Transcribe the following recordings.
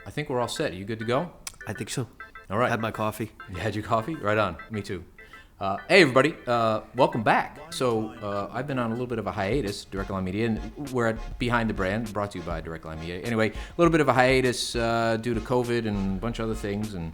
I think we're all set. Are you good to go? I think so. All right. Had my coffee. You had your coffee? Right on. Me too. Hey, everybody. Welcome back. So I've been on a little bit of a hiatus, DirectLine Media, and we're at Behind the Brand, brought to you by DirectLine Media. Anyway, a little bit of a hiatus due to COVID and a bunch of other things, and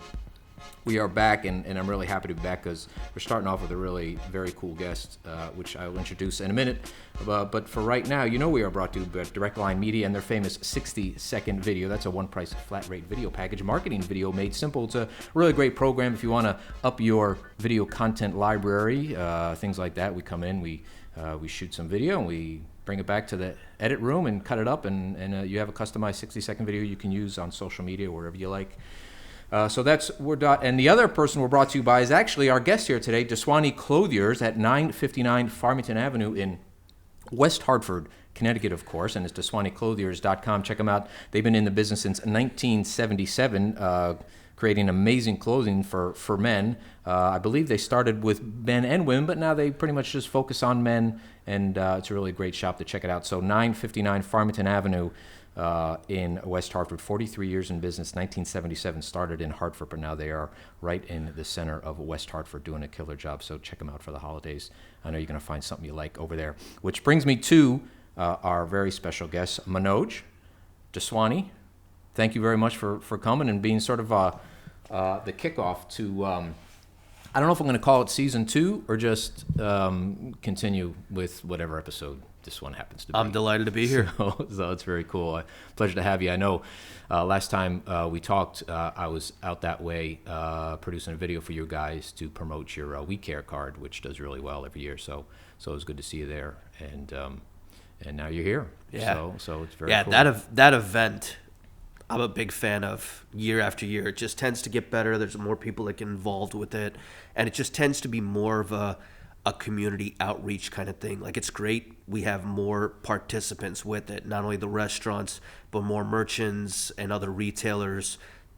we are back, and I'm really happy to be back because we're starting off with a really very cool guest, which I will introduce in a minute. But for right now, you know we are brought to you by DirectLine Media and their famous 60-second video. That's a one-price flat-rate video package, marketing video made simple. It's a really great program if you want to up your video content library, things like that. We come in, we shoot some video, and we bring it back to the edit room and cut it up, and you have a customized 60-second video you can use on social media, wherever you like. So that's and the other person we're brought to you by is actually our guest here today, DASWANI Clothiers at 959 Farmington Avenue in West Hartford, Connecticut, of course, and it's DASWANIclothiers.com. Check them out. They've been in the business since 1977, creating amazing clothing for men. I believe they started with men and women, but now they pretty much just focus on men, and it's a really great shop to check it out. So 959 Farmington Avenue. In West Hartford, 43 years in business, 1977, started in Hartford, but now they are right in the center of West Hartford doing a killer job, so check them out for the holidays. I know you're going to find something you like over there. Which brings me to our very special guest, Manoj Jaswani. Thank you very much for coming and being sort of the kickoff to, I don't know if I'm going to call it season 2 or just continue with whatever episode this one happens to be. I'm delighted to be here. So it's very cool. Pleasure to have you. I know last time we talked, I was out that way producing a video for you guys to promote your We Care card, which does really well every year. So it was good to see you there, and now you're here. Yeah. So it's very cool. That event, I'm a big fan of year after year. It just tends to get better. There's more people that get involved with it, and it just tends to be more of a community outreach kind of thing. Like, it's great. We have more participants with it, not only the restaurants, but more merchants and other retailers,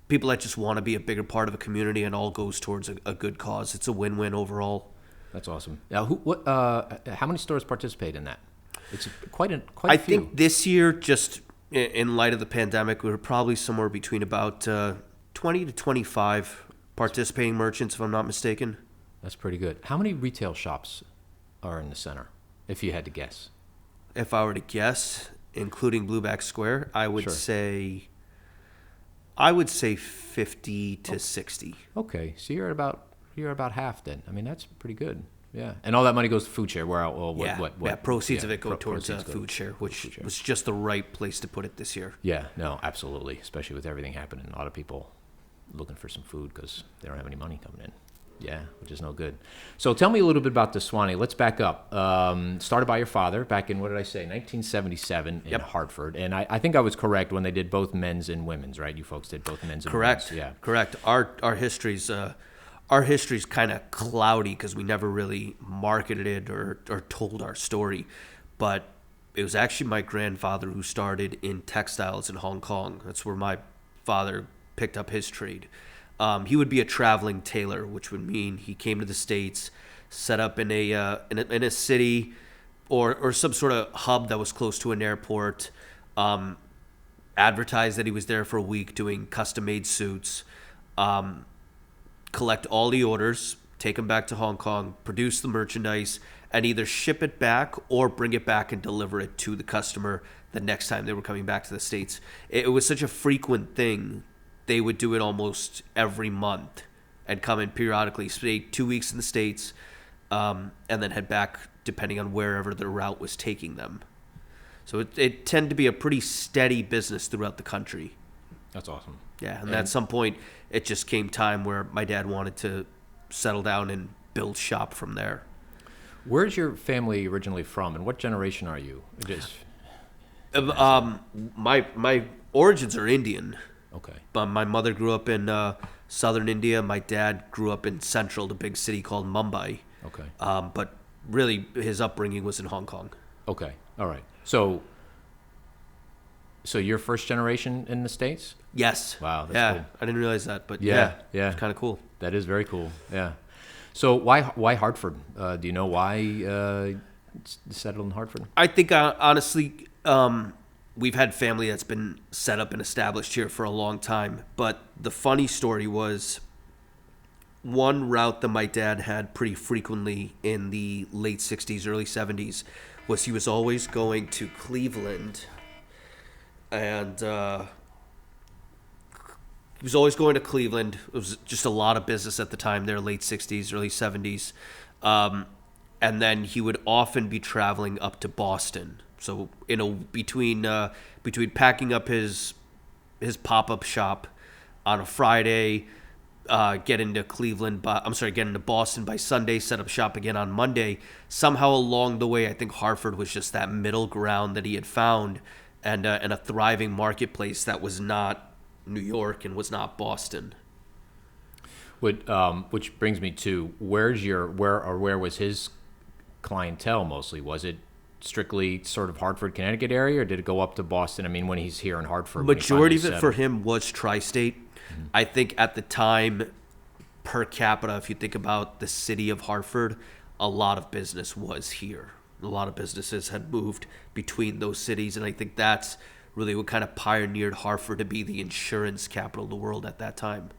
people that just want to be a bigger part of a community, and all goes towards a good cause. It's a win-win overall. That's awesome. Now, how many stores participate in that? It's quite a few. I think this year, just in light of the pandemic, we were probably somewhere between about 20 to 25 participating merchants, if I'm not mistaken. That's pretty good. How many retail shops are in the center, if you had to guess? If I were to guess, including Blueback Square, I would say 50 to 60. Okay, so you're about half then. I mean, that's pretty good. Yeah, and all that money goes to food share. Proceeds of it go towards food share, which was just the right place to put it this year. Yeah, no, absolutely, especially with everything happening. A lot of people looking for some food because they don't have any money coming in. Yeah, which is no good. So tell me a little bit about DASWANI. Let's back up. Started by your father back in, 1977 in Hartford. And I think I was correct when they did both men's and women's, right? You folks did both men's and women's. Yeah. Correct. Our history's kind of cloudy because we never really marketed it or told our story. But it was actually my grandfather who started in textiles in Hong Kong. That's where my father picked up his trade. He would be a traveling tailor, which would mean he came to the States, set up in a city or some sort of hub that was close to an airport, advertised that he was there for a week doing custom-made suits, collect all the orders, take them back to Hong Kong, produce the merchandise, and either ship it back or bring it back and deliver it to the customer the next time they were coming back to the States. It was such a frequent thing. They would do it almost every month and come in periodically, stay 2 weeks in the States, and then head back depending on wherever the route was taking them. So it tended to be a pretty steady business throughout the country. That's awesome. Yeah, and at some point, it just came time where my dad wanted to settle down and build shop from there. Where's your family originally from, and what generation are you? My origins are Indian. Okay. But my mother grew up in southern India. My dad grew up in central, the big city called Mumbai. Okay. But really, his upbringing was in Hong Kong. Okay. All right. So you're first generation in the States? Yes. Wow. That's cool. I didn't realize that, but yeah, it's kind of cool. That is very cool. Yeah. So why Hartford? Do you know why settled in Hartford? I think honestly, we've had family that's been set up and established here for a long time. But the funny story was one route that my dad had pretty frequently in the late 60s, early 70s was he was always going to Cleveland, and he was always going to Cleveland. It was just a lot of business at the time there, late 60s, early 70s. And then he would often be traveling up to Boston. So between packing up his pop-up shop on a Friday, get into Boston by Sunday, set up shop again on Monday. Somehow along the way, I think Hartford was just that middle ground that he had found, and a thriving marketplace that was not New York and was not Boston. Which brings me to where was his clientele mostly? Was it strictly sort of Hartford, Connecticut area, or did it go up to Boston? I mean, when he's here in Hartford, majority of it for him was tri-state. Mm-hmm. I think at the time, per capita, if you think about the city of Hartford, a lot of business was here. A lot of businesses had moved between those cities, and I think that's really what kind of pioneered Hartford to be the insurance capital of the world at that time.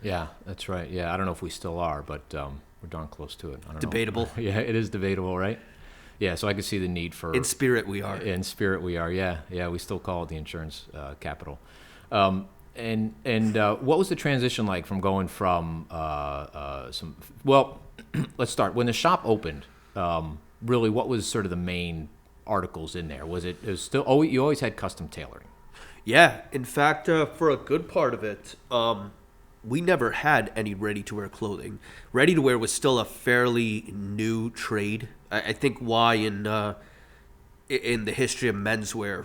Yeah, that's right. Yeah, I don't know if we still are, but we're darn close to it. I don't Debatable. know. Yeah, it is debatable, right? Yeah, so I can see the need for... In spirit, we are. In spirit, we are, yeah. Yeah, we still call it the insurance capital. And what was the transition like from going from well, let's start. When the shop opened, really, what was sort of the main articles in there? It was still... you always had custom tailoring. Yeah. In fact, for a good part of it... we never had any ready-to-wear clothing. Ready-to-wear was still a fairly new trade. I think why in the history of menswear,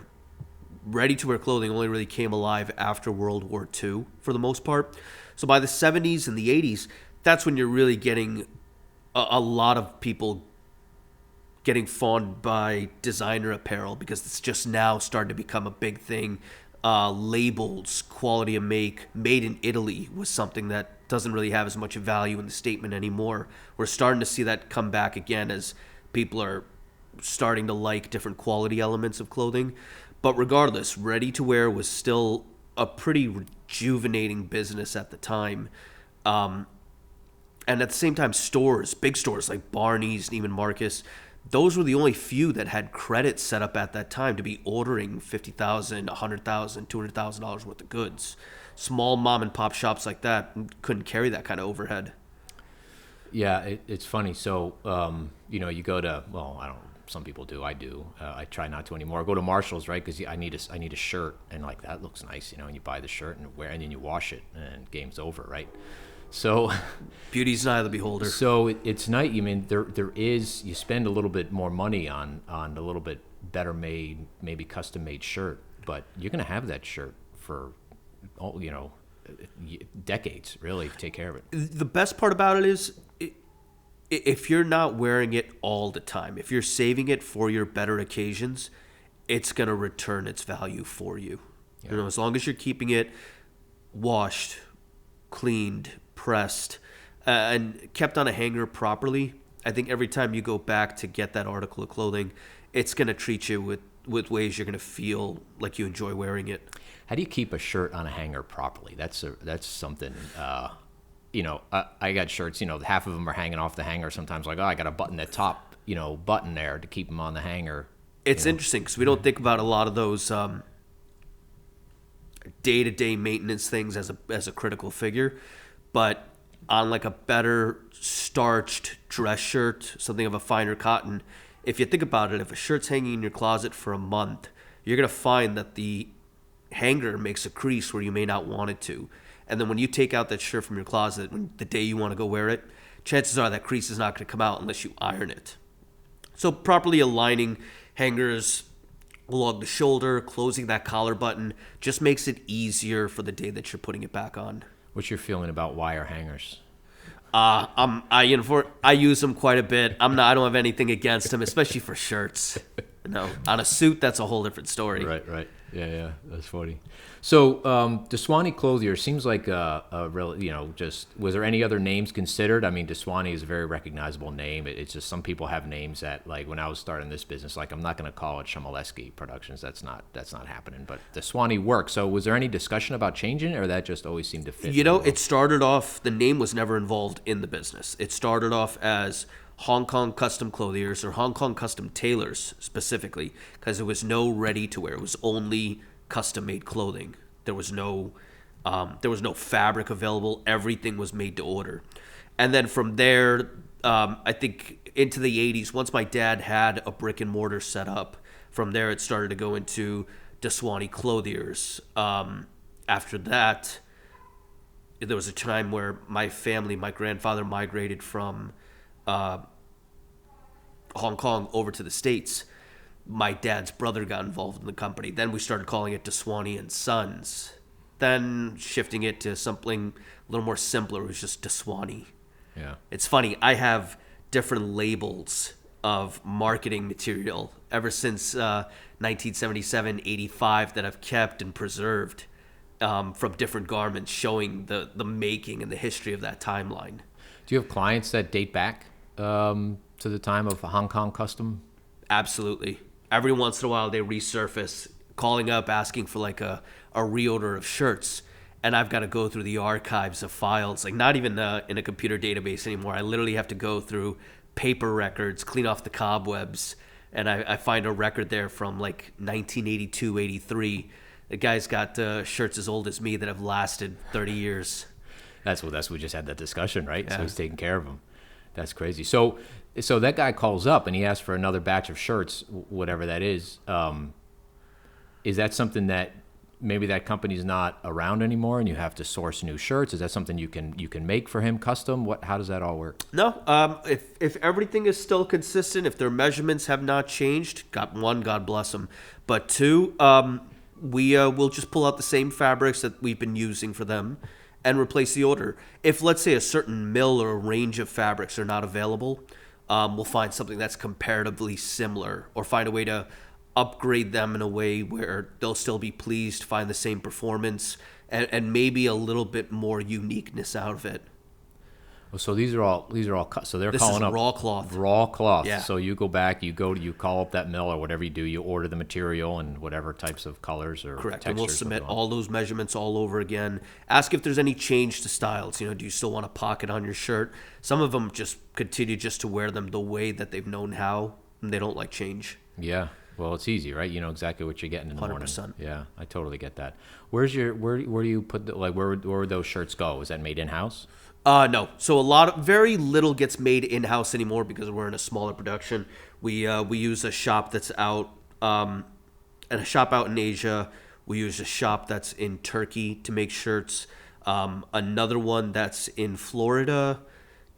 ready-to-wear clothing only really came alive after World War II for the most part. So by the 70s and the 80s, that's when you're really getting a lot of people getting fawned by designer apparel, because it's just now starting to become a big thing. Labels, quality of make, made in Italy was something that doesn't really have as much value in the statement anymore. We're starting to see that come back again as people are starting to like different quality elements of clothing. But regardless, ready-to-wear was still a pretty rejuvenating business at the time. And at the same time, big stores like Barney's, Neiman Marcus, those were the only few that had credit set up at that time to be ordering $50,000, $100,000, $200,000 worth of goods. Small mom and pop shops like that couldn't carry that kind of overhead. Yeah, it's funny. So, you go to, well, I don't, some people do. I do. I try not to anymore. I go to Marshall's, right? Because I need a shirt, and like that looks nice, and you buy the shirt and then you wash it, and game's over, right? So beauty's an eye of the beholder. So it's nice. I mean, there is, you spend a little bit more money on a little bit better made, maybe custom made shirt, but you're going to have that shirt for, decades, really, if you take care of it. The best part about it is if you're not wearing it all the time, if you're saving it for your better occasions, it's going to return its value for you. Yeah. As long as you're keeping it washed, cleaned, pressed, and kept on a hanger properly, I think every time you go back to get that article of clothing, it's going to treat you with ways you're going to feel like you enjoy wearing it. How do you keep a shirt on a hanger properly? That's something, I got shirts, half of them are hanging off the hanger sometimes, like, I got to button that top, button there to keep them on the hanger. It's interesting because we don't think about a lot of those day-to-day maintenance things as a critical figure. But on like a better starched dress shirt, something of a finer cotton, if you think about it, if a shirt's hanging in your closet for a month, you're going to find that the hanger makes a crease where you may not want it to. And then when you take out that shirt from your closet, when the day you want to go wear it, chances are that crease is not going to come out unless you iron it. So properly aligning hangers along the shoulder, closing that collar button, just makes it easier for the day that you're putting it back on. What's your feeling about wire hangers? I use them quite a bit. I don't have anything against them, especially for shirts. On a suit, that's a whole different story. Right. Yeah, that's funny. So, DASWANI Clothier seems like a real, just, was there any other names considered? I mean, DASWANI is a very recognizable name. It's just some people have names that, like, when I was starting this business, like, I'm not going to call it Shimoleski Productions. That's not happening. But DASWANI works. So, was there any discussion about changing it, or that just always seemed to fit? It started off, the name was never involved in the business. It started off as Hong Kong Custom Clothiers, or Hong Kong Custom Tailors specifically, because there was no ready to wear. It was only custom made clothing. There was no fabric available. Everything was made to order. And then from there, I think into the 80s, once my dad had a brick and mortar set up, from there it started to go into DASWANI Clothiers. After that, there was a time where my grandfather migrated from Hong Kong over to the States. My dad's brother got involved in the company. Then we started calling it DASWANI and Sons. Then shifting it to something a little more simpler, it was just DASWANI. Yeah. It's funny, I have different labels of marketing material ever since 1977, 85 that I've kept and preserved from different garments showing the making and the history of that timeline. Do you have clients that date back to the time of Hong Kong Custom? Absolutely. Every once in a while they resurface, calling up asking for like a reorder of shirts, and I've got to go through the archives of files, like not even in a computer database anymore. I literally have to go through paper records, clean off the cobwebs, and I find a record there from like 1982, 83. The guy's got shirts as old as me that have lasted 30 years. That's what we just had that discussion, right? Yeah. So he's taking care of them. That's crazy. So that guy calls up and he asks for another batch of shirts, whatever that is. Is that something that maybe that company's not around anymore and you have to source new shirts? Is that something you can make for him custom? How does that all work? No. If everything is still consistent, if their measurements have not changed, God bless them. But two, we'll just pull out the same fabrics that we've been using for them and replace the order. If, let's say, a certain mill or a range of fabrics are not available, we'll find something that's comparatively similar, or find a way to upgrade them in a way where they'll still be pleased, find the same performance, and maybe a little bit more uniqueness out of it. So these are all cut. So they're This calling is up raw cloth. Raw cloth. Yeah. So you go back, you call up that mill or whatever you do, you order the material and whatever types of colors or Correct. textures. And we'll submit all those measurements all over again. Ask if there's any change to styles. Do you still want a pocket on your shirt? Some of them just continue just to wear them the way that they've known how, and they don't like change. Yeah. Well, it's easy, right? You know exactly what you're getting in the 100%. morning. Yeah, I totally get that. Where do you put where would those shirts go? Is that made in house? No. So very little gets made in-house anymore because we're in a smaller production. We use a shop that's out, and a shop out in Asia. We use a shop that's in Turkey to make shirts. Another one that's in Florida,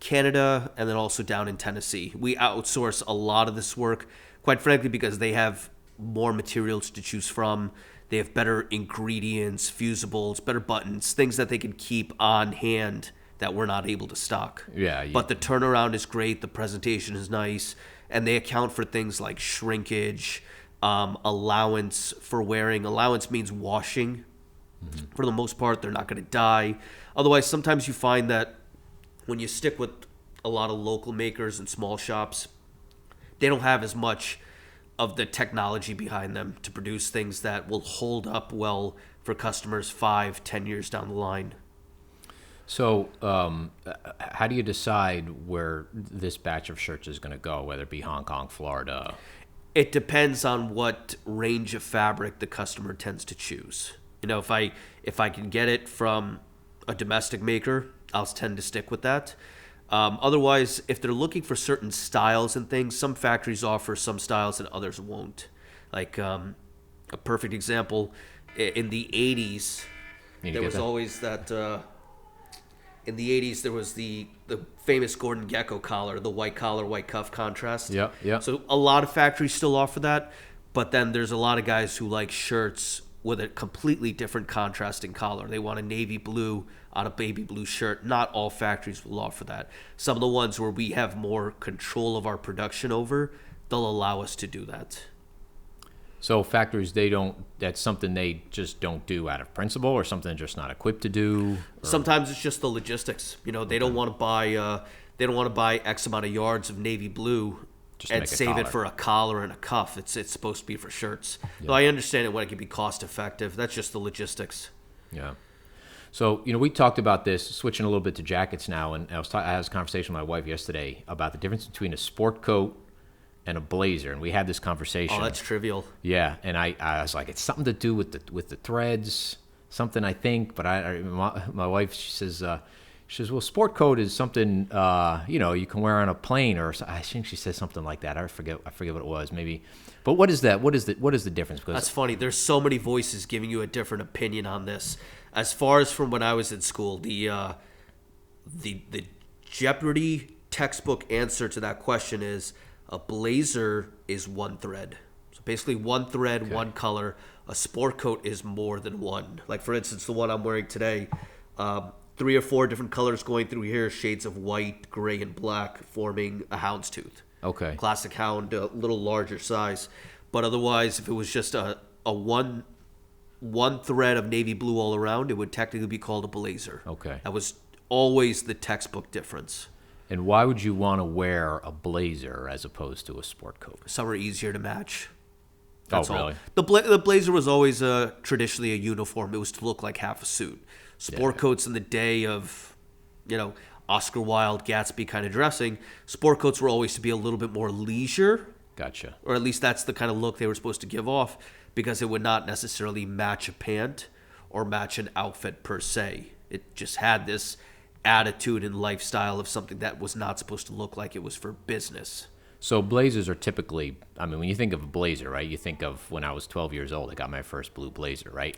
Canada, and then also down in Tennessee. We outsource a lot of this work, quite frankly, because they have more materials to choose from. They have better ingredients, fusibles, better buttons, things that they can keep on hand that we're not able to stock. Yeah. But the turnaround is great. The presentation is nice. And they account for things like shrinkage, allowance for wearing. Allowance means washing. Mm-hmm. For the most part, they're not going to die. Otherwise, sometimes you find that when you stick with a lot of local makers and small shops, they don't have as much of the technology behind them to produce things that will hold up well for customers 5-10 years down the line. So how do you decide where this batch of shirts is going to go, whether it be Hong Kong, Florida? It depends on what range of fabric the customer tends to choose. If I can get it from a domestic maker, I'll tend to stick with that. Otherwise, if they're looking for certain styles and things, some factories offer some styles and others won't. Like a perfect example, in the 80s, there was always that... in the 80s, there was the famous Gordon Gekko collar, the white collar, white cuff contrast. Yeah. So a lot of factories still offer that, but then there's a lot of guys who like shirts with a completely different contrasting collar. They want a navy blue on a baby blue shirt. Not all factories will offer that. Some of the ones where we have more control of our production over, they'll allow us to do that. So factories, that's something they just don't do out of principle, or something they're just not equipped to do? Or? Sometimes it's just the logistics. They don't want to buy X amount of yards of navy blue and save it for a collar and a cuff. It's supposed to be for shirts. Yeah. So I understand it when it can be cost effective. That's just the logistics. Yeah. So, we talked about this, switching a little bit to jackets now, and I had this conversation with my wife yesterday about the difference between a sport coat and a blazer, and we had this conversation. Oh, that's trivial. Yeah, and I was like, it's something to do with the threads, something I think. But my wife, she says, well, sport coat is something you can wear on a plane, or I think she says something like that. I forget what it was, maybe. But what is that? What is the difference? Because that's funny. There's so many voices giving you a different opinion on this. As far as from when I was in school, the Jeopardy textbook answer to that question is a blazer is one thread. So basically one thread, okay. One color. A sport coat is more than one. Like, for instance, the one I'm wearing today, 3 or 4 different colors going through here, shades of white, gray, and black, forming a houndstooth. Okay. Classic hound, a little larger size. But otherwise, if it was just a one thread of navy blue all around, it would technically be called a blazer. Okay. That was always the textbook difference. And why would you want to wear a blazer as opposed to a sport coat? Some are easier to match. That's really? All. The blazer was always traditionally a uniform. It was to look like half a suit. Sport coats in the day of, Oscar Wilde, Gatsby kind of dressing, sport coats were always to be a little bit more leisure. Gotcha. Or at least that's the kind of look they were supposed to give off, because it would not necessarily match a pant or match an outfit per se. It just had this attitude and lifestyle of something that was not supposed to look like it was for business. So blazers are typically, when you think of a blazer, right, you think of when I was 12 years old, I got my first blue blazer, right?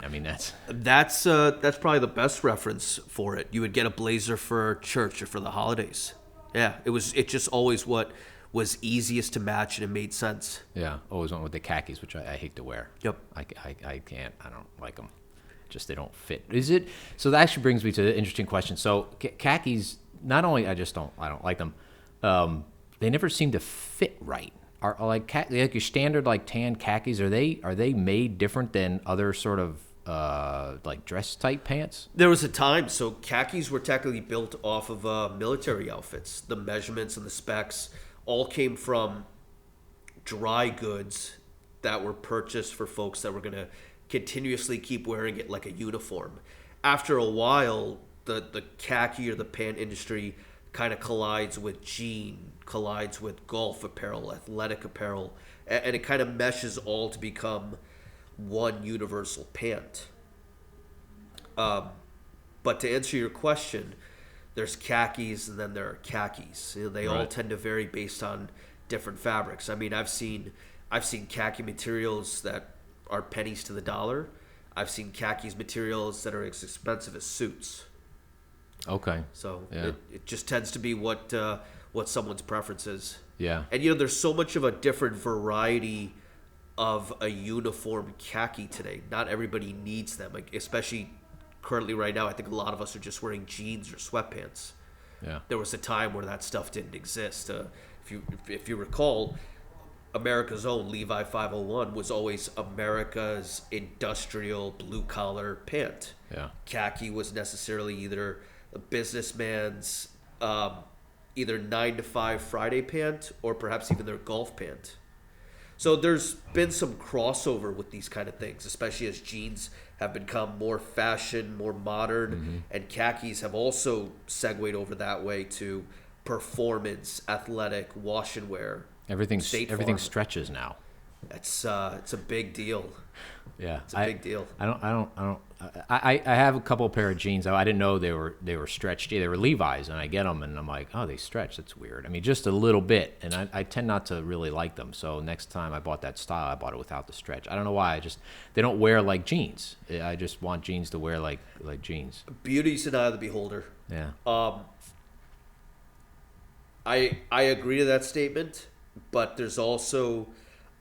That's probably the best reference for it. You would get a blazer for church or for the holidays. Yeah, it just always what was easiest to match, and it made sense. Yeah, always went with the khakis, which I hate to wear. Yep. I can't, I don't like them. Just they don't fit. Is it? So that actually brings me to an interesting question. So khakis, not only I don't like them, they never seem to fit right. Are like your standard like tan khakis, are they made different than other sort of like dress type pants? There was a time, so khakis were technically built off of military outfits. The measurements and the specs all came from dry goods that were purchased for folks that were going to continuously keep wearing it like a uniform. After a while, the khaki or the pant industry kind of collides with jean, collides with golf apparel, athletic apparel, and it kind of meshes all to become one universal pant. But to answer your question, there's khakis and then there are khakis. They all tend to vary based on different fabrics. I've seen khaki materials that are pennies to the dollar. I've seen khakis materials that are as expensive as suits. Okay. So it just tends to be what someone's preference is. Yeah. And there's so much of a different variety of a uniform khaki today. Not everybody needs them, like especially currently right now. I think a lot of us are just wearing jeans or sweatpants. Yeah. There was a time where that stuff didn't exist. If you recall, America's own Levi 501 was always America's industrial blue-collar pant. Yeah. Khaki was necessarily either a businessman's either 9-to-5 Friday pant or perhaps even their golf pant. So there's been some crossover with these kind of things, especially as jeans have become more fashion, more modern, and khakis have also segued over that way to performance, athletic, wash and wear. Everything stretches now. It's a big deal. Yeah, it's a big deal. I have a couple pair of jeans. I didn't know they were stretched. Yeah, they were Levi's, and I get them, and I'm like, oh, they stretch. That's weird. Just a little bit, and I tend not to really like them. So next time I bought that style, I bought it without the stretch. I don't know why. They don't wear like jeans. I just want jeans to wear like jeans. Beauty's an eye of the beholder. Yeah. I agree to that statement, but there's also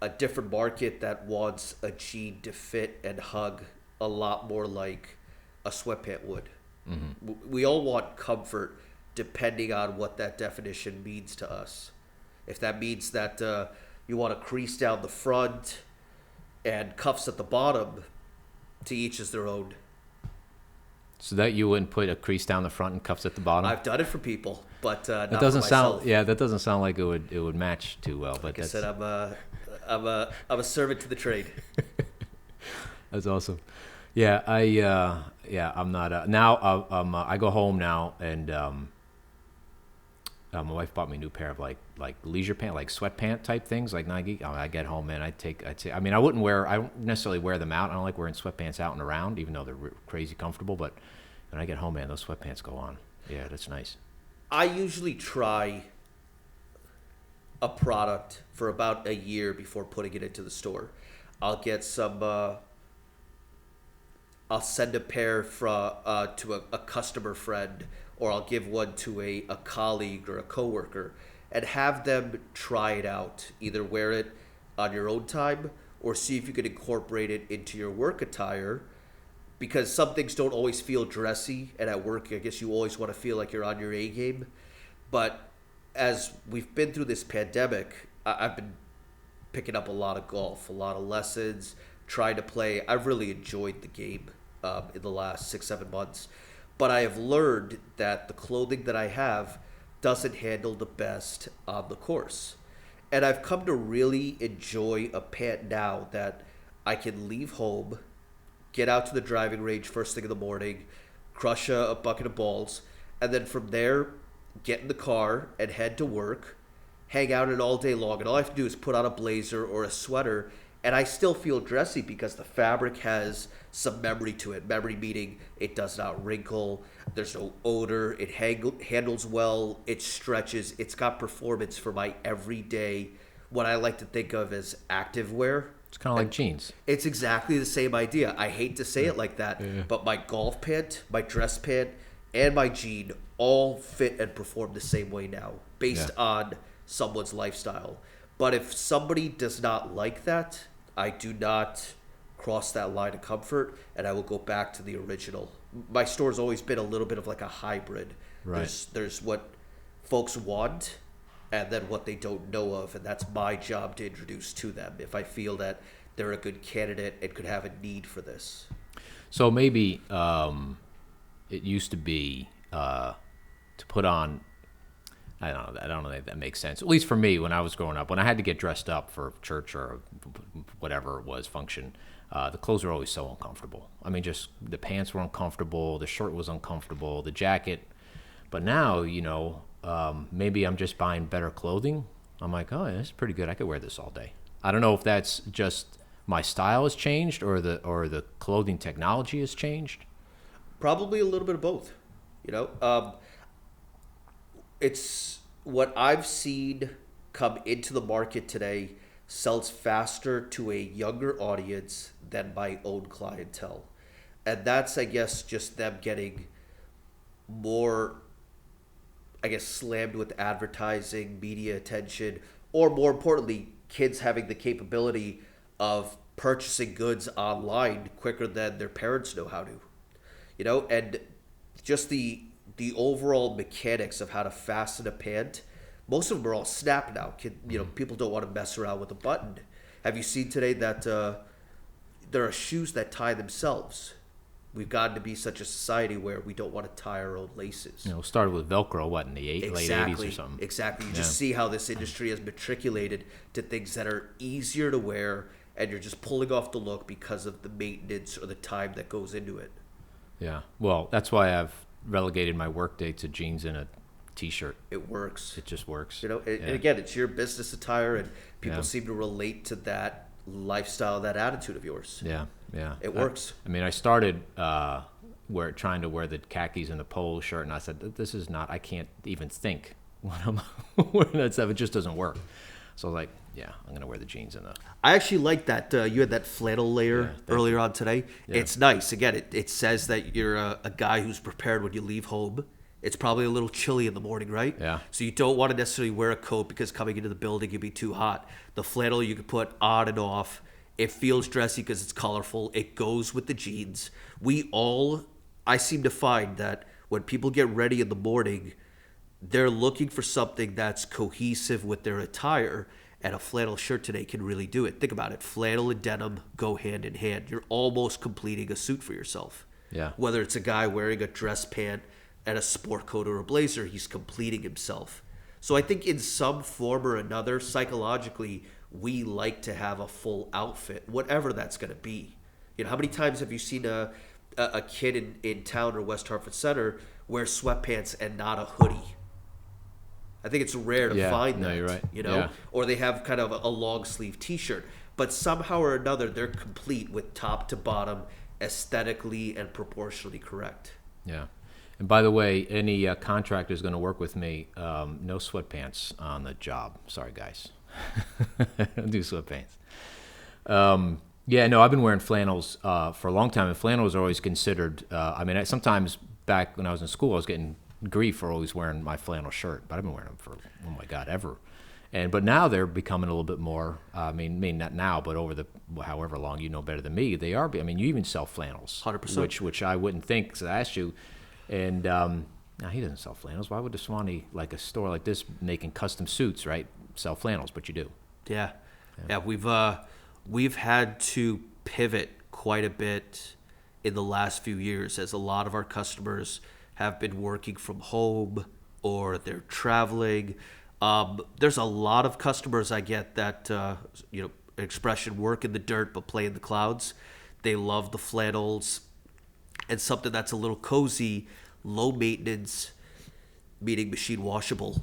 a different market that wants a jean to fit and hug a lot more like a sweatpant would. Mm-hmm. We all want comfort depending on what that definition means to us. If that means that you want a crease down the front, and cuffs at the bottom. To each is their own. So that you wouldn't put a crease down the front and cuffs at the bottom? I've done it for people, but not It doesn't for myself. that doesn't sound like it would match too well. But Like I said, I'm a servant to the trade. That's awesome. Yeah, I'm not now. I go home now, and my wife bought me a new pair of like leisure pant, like sweatpant type things, like Nike. I get home, man. I'd say, I mean, I don't necessarily wear them out. I don't like wearing sweatpants out and around, even though they're crazy comfortable. But when I get home, man, those sweatpants go on. Yeah, that's nice. I usually try a product for about a year before putting it into the store. I'll get some. I'll send a pair to a customer friend, or I'll give one to a colleague or a coworker, and have them try it out. Either wear it on your own time, or see if you can incorporate it into your work attire. Because some things don't always feel dressy, and at work, I guess you always want to feel like you're on your A game. But as we've been through this pandemic, I've been picking up a lot of golf, a lot of lessons, trying to play. I've really enjoyed the game in the last 6-7 months. But I have learned that the clothing that I have doesn't handle the best on the course. And I've come to really enjoy a pant now that I can leave home, get out to the driving range first thing in the morning, crush a bucket of balls, and then from there, get in the car and head to work, hang out it all day long. And all I have to do is put on a blazer or a sweater, and I still feel dressy because the fabric has some memory to it. Memory meaning it does not wrinkle, there's no odor, it handles well, it stretches, it's got performance for my everyday, what I like to think of as active wear. It's kind of like jeans. It's exactly the same idea. I hate to say it like that, but my golf pant, my dress pant, and my jean all fit and perform the same way now, based on someone's lifestyle. But if somebody does not like that, I do not cross that line of comfort, and I will go back to the original. My store's always been a little bit of like a hybrid. Right. There's what folks want, and then what they don't know of, and that's my job to introduce to them if I feel that they're a good candidate and could have a need for this. So maybe it used to be to put on. I don't know if that makes sense. At least for me, when I was growing up, when I had to get dressed up for church or whatever it was, function, the clothes were always so uncomfortable. I mean, just the pants were uncomfortable, the shirt was uncomfortable, the jacket. But now, maybe I'm just buying better clothing. I'm like, oh, this is pretty good. I could wear this all day. I don't know if that's just my style has changed or the clothing technology has changed. Probably a little bit of both. It's what I've seen come into the market today sells faster to a younger audience than my own clientele. And that's, I guess, just them getting more, slammed with advertising, media attention, or more importantly, kids having the capability of purchasing goods online quicker than their parents know how to. And just the overall mechanics of how to fasten a pant, most of them are all snap now. People don't want to mess around with a button. Have you seen today that there are shoes that tie themselves? We've gotten to be such a society where we don't want to tie our own laces. Started with Velcro, in the late 80s or something? Exactly. You just see how this industry has matriculated to things that are easier to wear, and you're just pulling off the look because of the maintenance or the time that goes into it. Yeah. Well, that's why I've relegated my work day to jeans and a t-shirt. It works. It just works. And again, it's your business attire, and people seem to relate to that lifestyle, that attitude of yours. Yeah. It works. I started trying to wear the khakis and the polo shirt, and I said, this is not, I can't even think when I'm wearing that stuff. It just doesn't work. So I was like, I'm going to wear the jeans and the... I actually like that you had that flannel layer earlier on today. Yeah. It's nice. Again, it says that you're a guy who's prepared when you leave home. It's probably a little chilly in the morning, right? Yeah. So you don't want to necessarily wear a coat because coming into the building you'd be too hot. The flannel you can put on and off. It feels dressy because it's colorful. It goes with the jeans. I seem to find that when people get ready in the morning, they're looking for something that's cohesive with their attire. And a flannel shirt today can really do it. Think about it. Flannel and denim go hand in hand. You're almost completing a suit for yourself. Yeah. Whether it's a guy wearing a dress pant and a sport coat or a blazer, he's completing himself. So I think in some form or another, psychologically, we like to have a full outfit, whatever that's going to be. You know, how many times have you seen a kid in town or West Hartford Center wear sweatpants and not a hoodie? I think it's rare to find that. You're right. You know, Yeah. or they have kind of a long sleeve T-shirt, but somehow or another they're complete with top to bottom, aesthetically and proportionally correct. Yeah. And by the way, any contractor is going to work with me, no sweatpants on the job. Sorry, guys. Don't do sweatpants. Yeah, no, I've been wearing flannels for a long time, and flannels are always considered. Sometimes back when I was in school, I was getting grief for always wearing my flannel shirt, but I've been wearing them for, oh my God, ever. But now they're becoming a little bit more. Maybe not now, but over the however long, you know better than me, they are. I mean, you even sell flannels, 100%, which I wouldn't think. Because I asked you, and now he doesn't sell flannels. Why would DASWANI, like a store like this, making custom suits, right, sell flannels? But you do. Yeah. We've had to pivot quite a bit in the last few years, as a lot of our customers have been working from home or they're traveling. There's a lot of customers I get that, expression, work in the dirt but play in the clouds. They love the flannels and something that's a little cozy, low maintenance, meaning machine washable.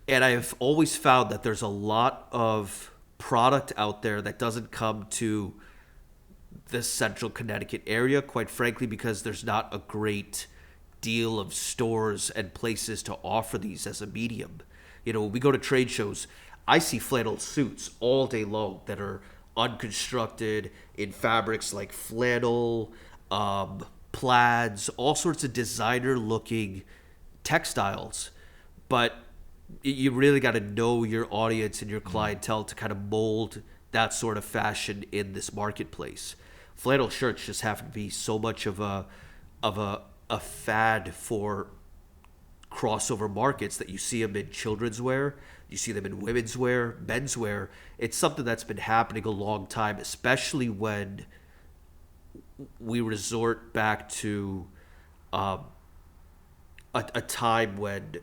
And I've always found that there's a lot of product out there that doesn't come to the central Connecticut area, quite frankly, because there's not a great deal of stores and places to offer these as a medium. You know, when we go to trade shows, I see flannel suits all day long that are unconstructed in fabrics like flannel, plaids, all sorts of designer-looking textiles. But you really got to know your audience and your clientele to kind of mold that sort of fashion in this marketplace. Flannel shirts just happen to be so much of a fad for crossover markets that you see them in children's wear, you see them in women's wear, men's wear. It's something that's been happening a long time, especially when we resort back to a time when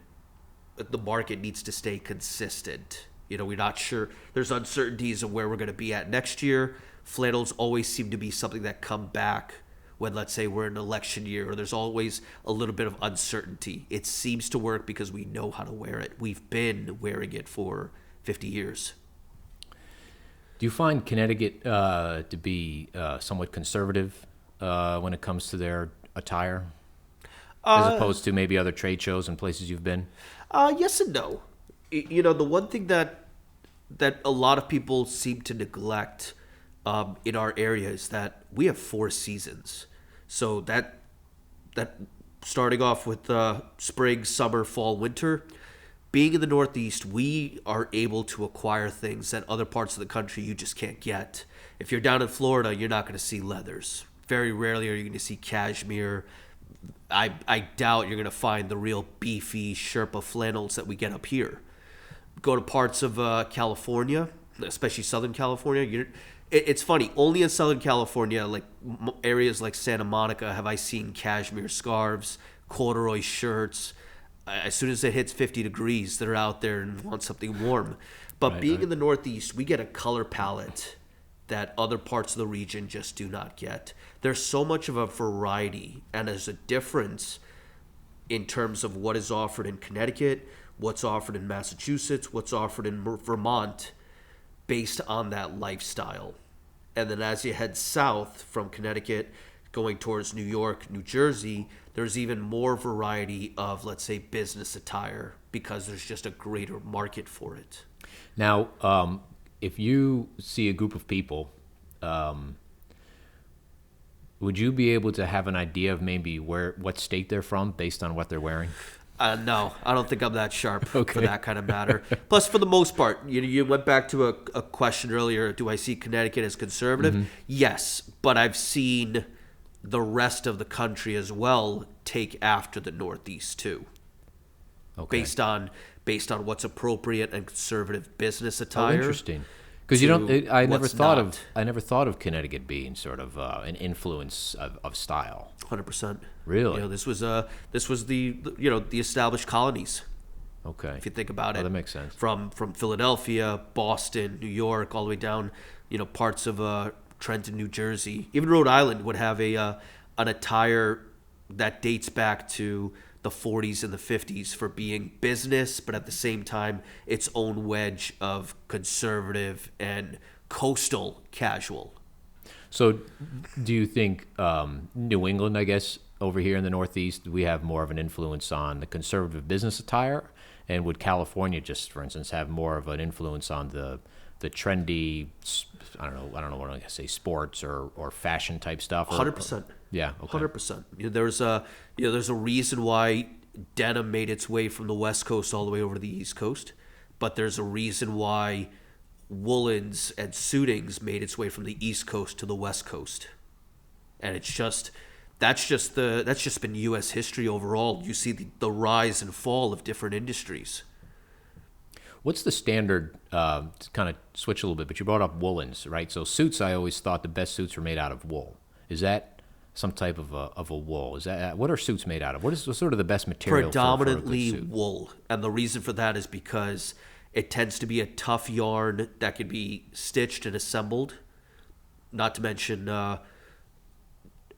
the market needs to stay consistent. You know, we're not sure. There's uncertainties of where we're going to be at next year. Flannels always seem to be something that come back when, let's say, we're in an election year, or there's always a little bit of uncertainty. It seems to work because we know how to wear it. We've been wearing it for 50 years. Do you find Connecticut to be somewhat conservative when it comes to their attire, as opposed to maybe other trade shows and places you've been? Yes and no. You know, the one thing that a lot of people seem to neglect in our area is that we have 4 seasons. So that starting off with spring, summer, fall, winter. Being in the Northeast, we are able to acquire things that other parts of the country you just can't get. If you're down in Florida, you're not going to see leathers. Very rarely are you going to see cashmere. I doubt you're going to find the real beefy Sherpa flannels that we get up here. Go to parts of California, especially Southern California. It's funny. Only in Southern California, like areas like Santa Monica, have I seen cashmere scarves, corduroy shirts. As soon as it hits 50 degrees, they're out there and want something warm. But being in the Northeast, we get a color palette that other parts of the region just do not get. There's so much of a variety, and there's a difference in terms of what is offered in Connecticut, what's offered in Massachusetts, what's offered in Vermont, based on that lifestyle. And then as you head south from Connecticut, going towards New York, New Jersey, there's even more variety of, let's say, business attire, because there's just a greater market for it. Now, if you see a group of people, would you be able to have an idea of maybe what state they're from based on what they're wearing? No, I don't think I'm that sharp for that kind of matter. Plus, for the most part, you went back to a question earlier, do I see Connecticut as conservative? Mm-hmm. Yes, but I've seen the rest of the country as well take after the Northeast too. Okay. based on what's appropriate and conservative business attire. Oh, interesting. Because you don't. I never what's thought not. of. I never thought of Connecticut being sort of an influence of style. 100%. Really? You know, this was the the established colonies. Okay. If you think about it, that makes sense. From Philadelphia, Boston, New York, all the way down, parts of Trenton, New Jersey, even Rhode Island would have an attire that dates back to the 40s and the 50s for being business, but at the same time, its own wedge of conservative and coastal casual. So, do you think New England, I guess, over here in the Northeast, we have more of an influence on the conservative business attire? And would California, just for instance, have more of an influence on the trendy, I don't know what I'm gonna say, sports or fashion type stuff? 100%. Yeah, okay. 100%. There's a reason why denim made its way from the West Coast all the way over to the East Coast, but there's a reason why woolens and suitings made its way from the East Coast to the West Coast, and that's just been U.S. history overall. You see the rise and fall of different industries. What's the standard, to kind of switch a little bit, but you brought up woolens, right? So suits, I always thought the best suits were made out of wool. Is that some type of a wool? Is that, what are suits made out of? What's sort of the best material Predominantly for a good suit? wool. And the reason for that is because it tends to be a tough yarn that can be stitched and assembled. Not to mention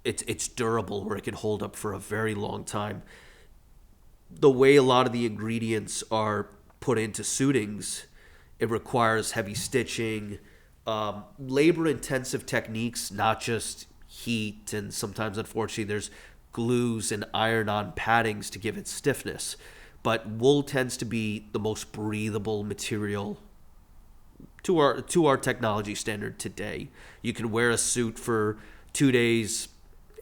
it's durable, where it can hold up for a very long time. The way a lot of the ingredients are put into suitings, it requires heavy stitching, labor-intensive techniques, not just heat, and sometimes, unfortunately, there's glues and iron-on paddings to give it stiffness. But wool tends to be the most breathable material to our technology standard today. You can wear a suit for 2 days,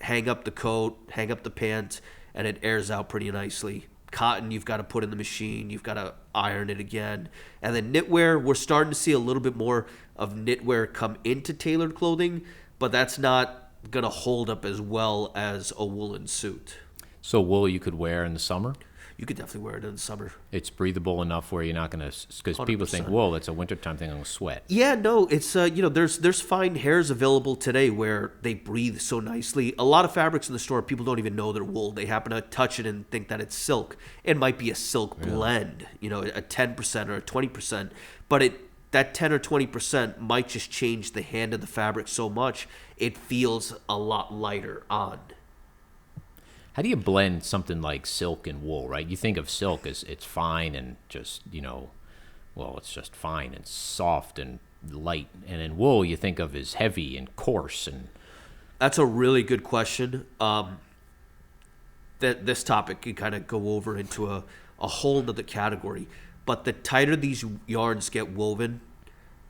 hang up the coat, hang up the pant, and it airs out pretty nicely. Cotton, you've got to put in the machine, you've got to iron it again. And then knitwear, we're starting to see a little bit more of knitwear come into tailored clothing, but that's not going to hold up as well as a woolen suit. So wool you could wear in the summer? You could definitely wear it in the summer. It's breathable enough where you're not going to, because people think, 100%. wool, it's a wintertime thing, I'm going to sweat. Yeah, no, it's there's fine hairs available today where they breathe so nicely. A lot of fabrics in the store, people don't even know they're wool. They happen to touch it and think that it's silk. It might be a silk blend, a 10% or a 20%, but that 10 or 20% might just change the hand of the fabric so much it feels a lot lighter on. How do you blend something like silk and wool, right? You think of silk as it's fine and just, it's just fine and soft and light. And in wool, you think of as heavy and coarse. And that's a really good question. That this topic can kind of go over into a whole other category. But the tighter these yarns get woven,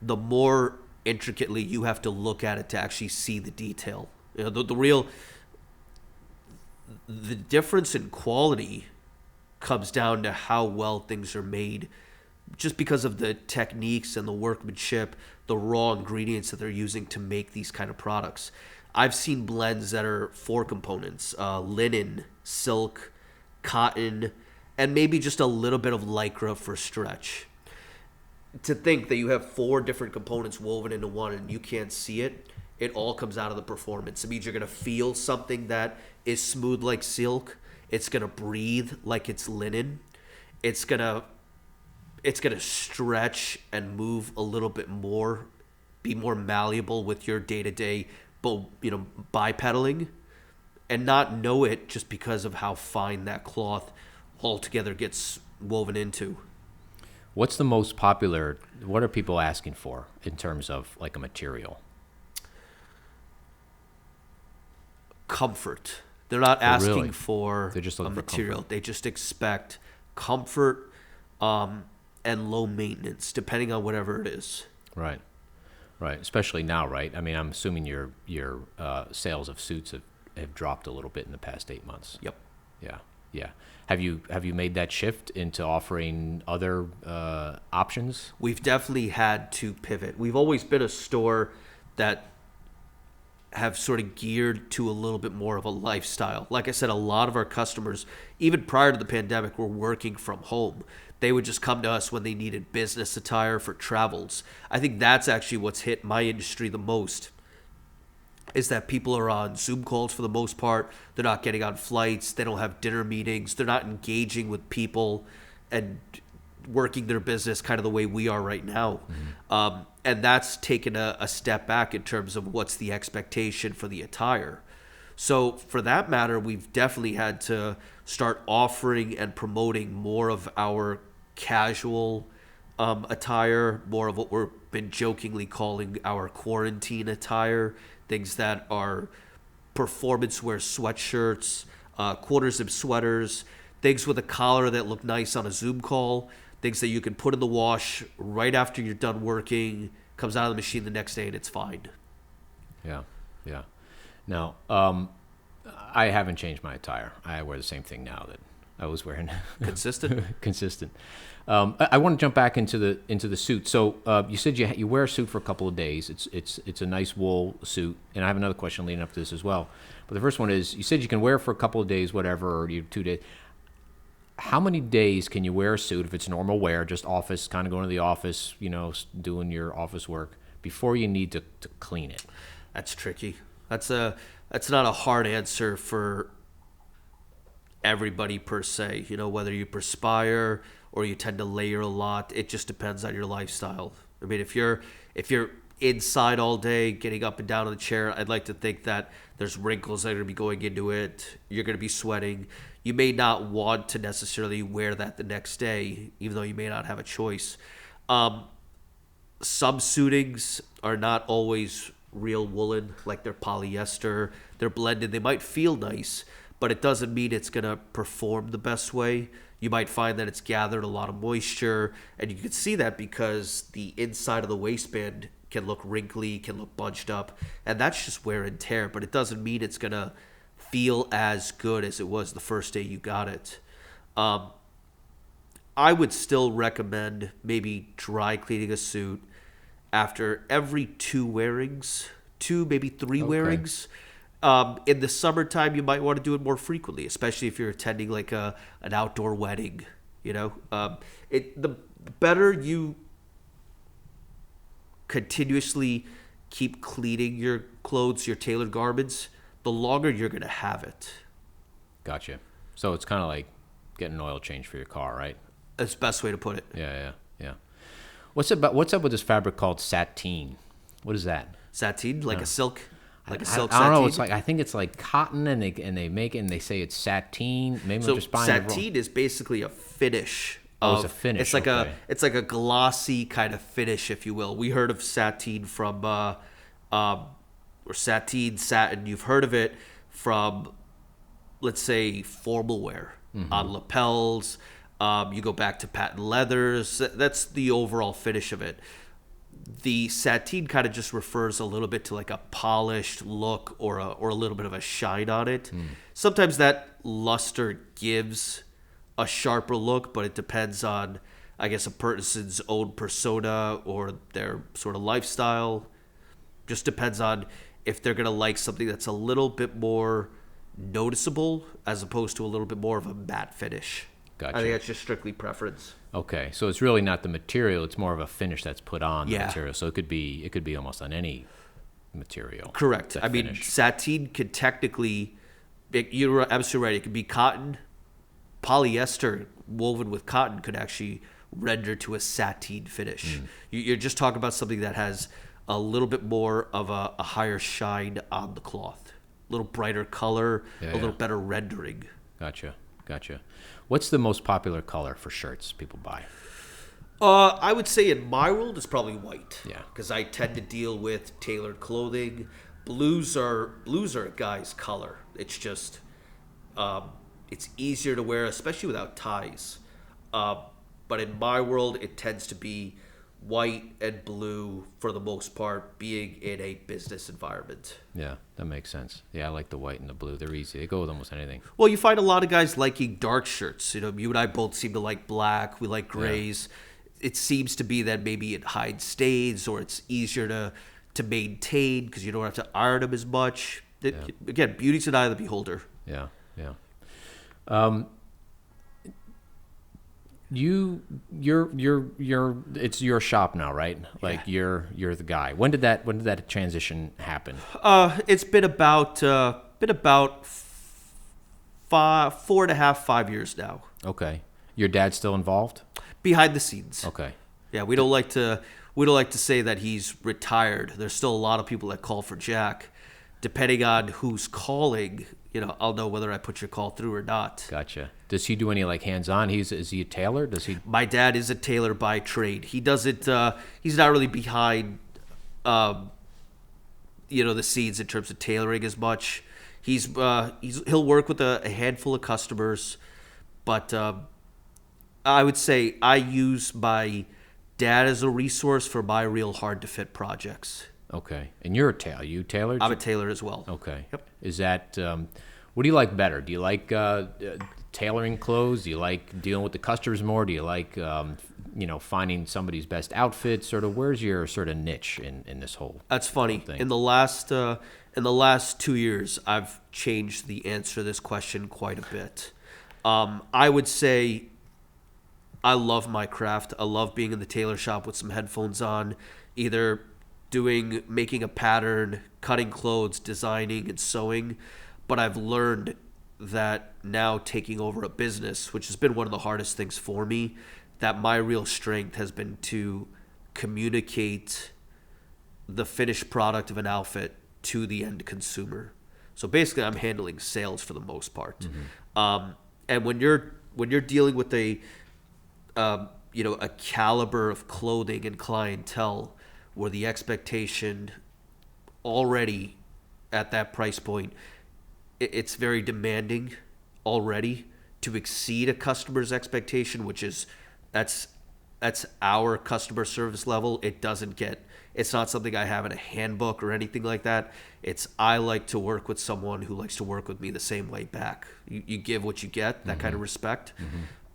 the more intricately you have to look at it to actually see the detail. The difference in quality comes down to how well things are made, just because of the techniques and the workmanship, the raw ingredients that they're using to make these kind of products. I've seen blends that are 4 components: linen, silk, cotton, and maybe just a little bit of lycra for stretch. To think that you have 4 different components woven into one and you can't see it, it all comes out of the performance. It means you're going to feel something that is smooth like silk. It's going to breathe like it's linen. It's going to stretch and move a little bit more, be more malleable with your day-to-day, bipedaling, and not know it just because of how fine that cloth altogether gets woven into. what's the most popular, what are people asking for in terms of like a material? Comfort. They're not asking really? for They're just a looking for material. comfort. They just expect comfort and low maintenance, depending on whatever it is. Right. Right. Especially now, right? I mean, I'm assuming your sales of suits have dropped a little bit in the past 8 months. Yep. Yeah. Yeah. Have you made that shift into offering other options? We've definitely had to pivot. We've always been a store that have sort of geared to a little bit more of a lifestyle. Like I said, a lot of our customers, even prior to the pandemic, were working from home. They would just come to us when they needed business attire for travels. I think that's actually what's hit my industry the most, is that people are on Zoom calls for the most part. They're not getting on flights. They don't have dinner meetings. They're not engaging with people and working their business kind of the way we are right now. And that's taken a step back in terms of what's the expectation for the attire. So for that matter, we've definitely had to start offering and promoting more of our casual attire, more of what we've been jokingly calling our quarantine attire, things that are performance wear sweatshirts, quarter zip sweaters, things with a collar that look nice on a Zoom call, things that you can put in the wash right after you're done working, comes out of the machine the next day and it's fine. Yeah. Now, I haven't changed my attire. I wear the same thing now that I was wearing. Consistent? Consistent. I want to jump back into the suit. So you said you wear a suit for a couple of days. It's a nice wool suit, and I have another question leading up to this as well. But the first one is, you said you can wear it for a couple of days, whatever, or 2 days. How many days can you wear a suit if it's normal wear, just office, kind of going to the office, doing your office work, before you need to clean it? That's tricky. That's not a hard answer for everybody per se. Whether you perspire or you tend to layer a lot, it just depends on your lifestyle. I mean, if you're inside all day, getting up and down on the chair, I'd like to think that there's wrinkles that are going to be going into it. You're going to be sweating. You may not want to necessarily wear that the next day, even though you may not have a choice. Some suitings are not always real woolen, like they're polyester. They're blended. They might feel nice, but it doesn't mean it's going to perform the best way. You might find that it's gathered a lot of moisture, and you can see that because the inside of the waistband can look wrinkly, can look bunched up, and that's just wear and tear, but it doesn't mean it's going to feel as good as it was the first day you got it. I would still recommend maybe dry cleaning a suit after every 2 wearings, 2, maybe 3 wearings. In the summertime, you might want to do it more frequently, especially if you're attending like an outdoor wedding. The better you continuously keep cleaning your clothes, your tailored garments, the longer you're going to have it. Gotcha. So it's kind of like getting an oil change for your car, right? That's the best way to put it. Yeah. What's up with this fabric called sateen? What is that? Sateen, like a silk, like a silk. I don't know. Sateen? I think it's like cotton, and they make it and they say it's sateen. Maybe so I'm just buying it wrong. Sateen is basically a finish. It's a finish. It's like a glossy kind of finish, if you will. We heard of sateen from or satin. You've heard of it from, let's say, formal wear on lapels. You go back to patent leathers. That's the overall finish of it. The sateen kind of just refers a little bit to like a polished look or a little bit of a shine on it. Sometimes that luster gives a sharper look, but it depends on, I guess, a person's own persona or their sort of lifestyle. Just depends on if they're going to like something that's a little bit more noticeable as opposed to a little bit more of a matte finish. Gotcha. I think that's just strictly preference. Okay, so it's really not the material; it's more of a finish that's put on the material. So it could be almost on any material. Correct. I mean, sateen could technically, you're absolutely right. It could be cotton, polyester woven with cotton could actually render to a sateen finish. You're just talking about something that has a little bit more of a higher shine on the cloth, a little brighter color, a little better rendering. Gotcha. What's the most popular color for shirts people buy? I would say in my world it's probably white. Yeah. Because I tend to deal with tailored clothing. Blues are a guy's color. It's just it's easier to wear, especially without ties. But in my world, it tends to be white and blue for the most part, being in a business environment. Yeah, that makes sense. Yeah, I like the white and the blue. They're easy. They go with almost anything. Well, you find a lot of guys liking dark shirts. You and I both seem to like black. We like grays. Yeah. It seems to be that maybe it hides stains or it's easier to maintain because you don't have to iron them as much. Again, beauty's an eye of the beholder. Yeah, yeah. You're it's your shop now, right? Like you're the guy. When did that transition happen? It's been about 4.5, 5 years now. Okay. Your dad's still involved? Behind the scenes. Okay. Yeah, we don't like to say that he's retired. There's still a lot of people that call for Jack. Depending on who's calling, I'll know whether I put your call through or not. Gotcha. Does he do any like hands-on? Is he a tailor? Does he? My dad is a tailor by trade. He doesn't. He's not really behind, the scenes in terms of tailoring as much. He'll work with a handful of customers, but I would say I use my dad as a resource for my real hard to fit projects. Okay. And you're a tailor. You tailored? I'm a tailor as well. Okay. Yep. Is that what do you like better? Do you like tailoring clothes? Do you like dealing with the customers more? Do you like finding somebody's best outfit? Sort of where's your sort of niche in this whole That's funny. thing? In the last 2 years, I've changed the answer to this question quite a bit. I would say I love my craft. I love being in the tailor shop with some headphones on, either making a pattern, cutting clothes, designing and sewing. But I've learned that now taking over a business, which has been one of the hardest things for me, that my real strength has been to communicate the finished product of an outfit to the end consumer. So basically I'm handling sales for the most part. Mm-hmm. And when you're dealing with a caliber of clothing and clientele where the expectation already at that price point, it's very demanding already to exceed a customer's expectation, which is that's our customer service level. It's not something I have in a handbook or anything like that. I like to work with someone who likes to work with me the same way back. You give what you get, that mm-hmm. kind of respect.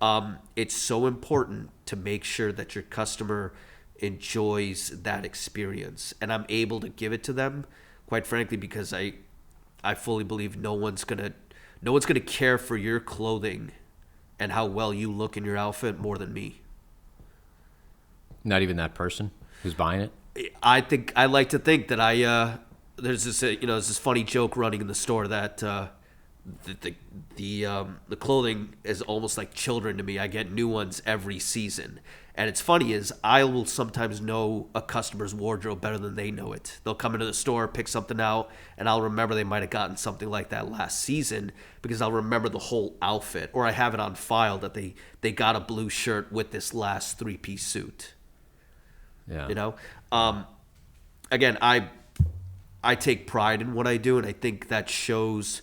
Mm-hmm. It's so important to make sure that your customer enjoys that experience, and I'm able to give it to them, quite frankly, because I fully believe no one's gonna care for your clothing and how well you look in your outfit more than me. Not even that person who's buying it? I like to think that there's this funny joke running in the store that the clothing is almost like children to me. I get new ones every season. And it's funny is I will sometimes know a customer's wardrobe better than they know it. They'll come into the store, pick something out, and I'll remember they might have gotten something like that last season because I'll remember the whole outfit. Or I have it on file that they got a blue shirt with this last 3-piece suit. Yeah. Again, I take pride in what I do, and I think that shows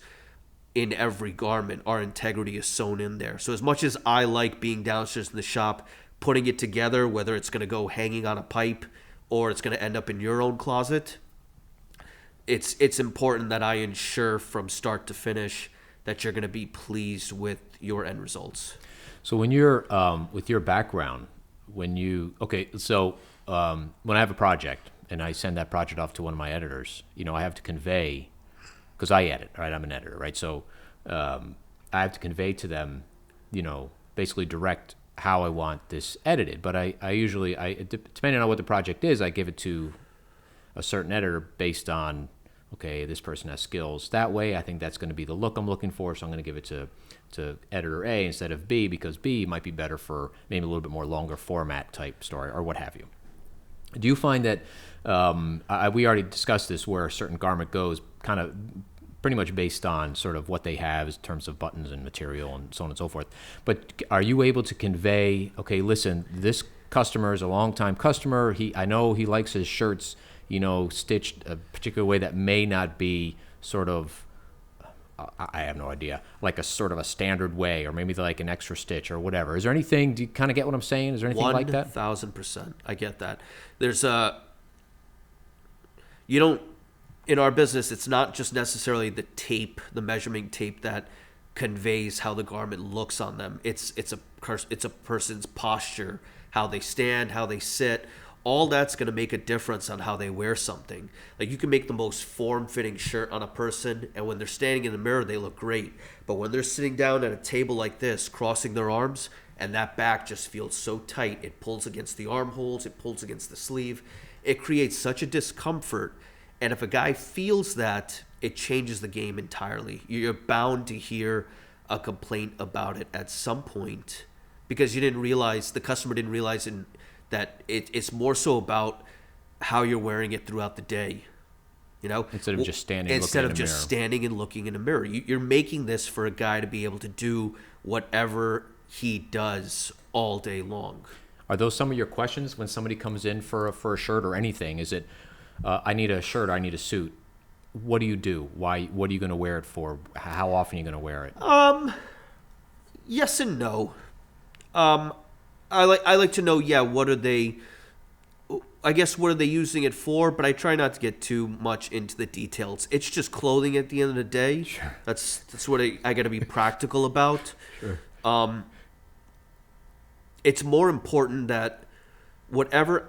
in every garment. Our integrity is sewn in there. So as much as I like being downstairs in the shop, putting it together, whether it's going to go hanging on a pipe or it's going to end up in your own closet, it's important that I ensure from start to finish that you're going to be pleased with your end results. So when you're with your background, when I have a project and I send that project off to one of my editors, I have to convey, because I edit, right? I'm an editor, right? So I have to convey to them, basically direct how I want this edited. But I usually, depending on what the project is, I give it to a certain editor based on, okay, this person has skills that way. I think that's going to be the look I'm looking for, so I'm going to give it to editor A instead of B, because B might be better for maybe a little bit more longer format type story or what have you. Do you find that, we already discussed this, where a certain garment goes kind of pretty much based on sort of what they have in terms of buttons and material and so on and so forth. But are you able to convey, okay, listen, this customer is a long-time customer. I know he likes his shirts, stitched a particular way that may not be sort of, I have no idea, like a sort of a standard way, or maybe like an extra stitch or whatever. Is there anything, do you kind of get what I'm saying? Is there anything like that? 1,000%. I get that. There's in our business, it's not just necessarily the tape, the measurement tape that conveys how the garment looks on them. It's a person's posture, how they stand, how they sit, all that's going to make a difference on how they wear something. Like, you can make the most form-fitting shirt on a person, and when they're standing in the mirror, they look great. But when they're sitting down at a table like this, crossing their arms, and that back just feels so tight, it pulls against the armholes, it pulls against the sleeve, it creates such a discomfort. And if a guy feels that, it changes the game entirely. You're bound to hear a complaint about it at some point, because the customer didn't realize that it's more so about how you're wearing it throughout the day. Instead of just standing and looking in a mirror. You're making this for a guy to be able to do whatever he does all day long. Are those some of your questions when somebody comes in for a shirt or anything? Is it, I need a shirt, I need a suit? What do you do? Why? What are you going to wear it for? How often are you going to wear it? Yes and no. I like to know, what are they using it for? But I try not to get too much into the details. It's just clothing at the end of the day. Sure. That's what I got to be practical about. Sure. It's more important that whatever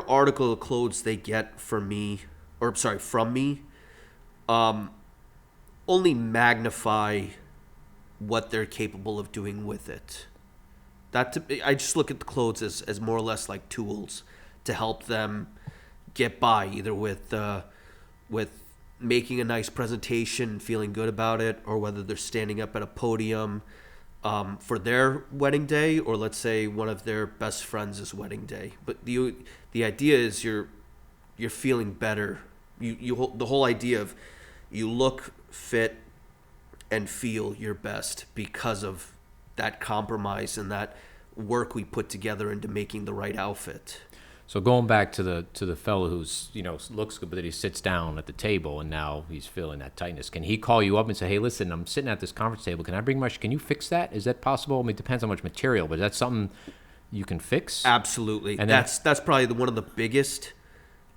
article of clothes they get from me, only magnify what they're capable of doing with it. I just look at the clothes as more or less like tools to help them get by, either with making a nice presentation, feeling good about it, or whether they're standing up at a podium for their wedding day, or let's say one of their best friends' wedding day. But the idea is you're feeling better. The whole idea of you look, fit, and feel your best because of that compromise and that work we put together into making the right outfit. So going back to the fellow who's looks good, but then he sits down at the table and now he's feeling that tightness. Can he call you up and say, "Hey, listen, I'm sitting at this conference table. Can I bring my? Can you fix that? Is that possible? I mean, it depends on how much material, but that's something you can fix." Absolutely, and that's probably one of the biggest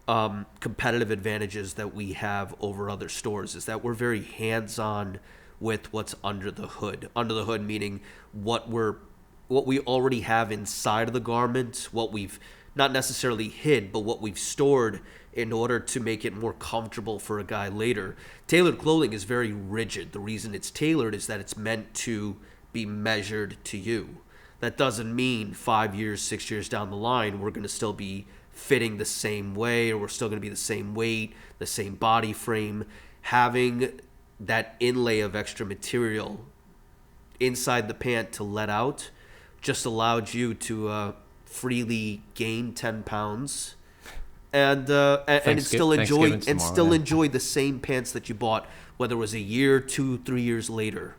competitive advantages that we have over other stores, is that we're very hands-on with what's under the hood. Under the hood meaning what we already have inside of the garment, what we've not necessarily hid, but what we've stored in order to make it more comfortable for a guy later. Tailored clothing is very rigid. The reason it's tailored is that it's meant to be measured to you. That doesn't mean 5 years, 6 years down the line, we're going to still be fitting the same way, or we're still going to be the same weight, the same body frame. Having that inlay of extra material inside the pant to let out just allowed you to freely gain 10 pounds and still enjoy the same pants that you bought, whether it was a year, 2, 3 years later.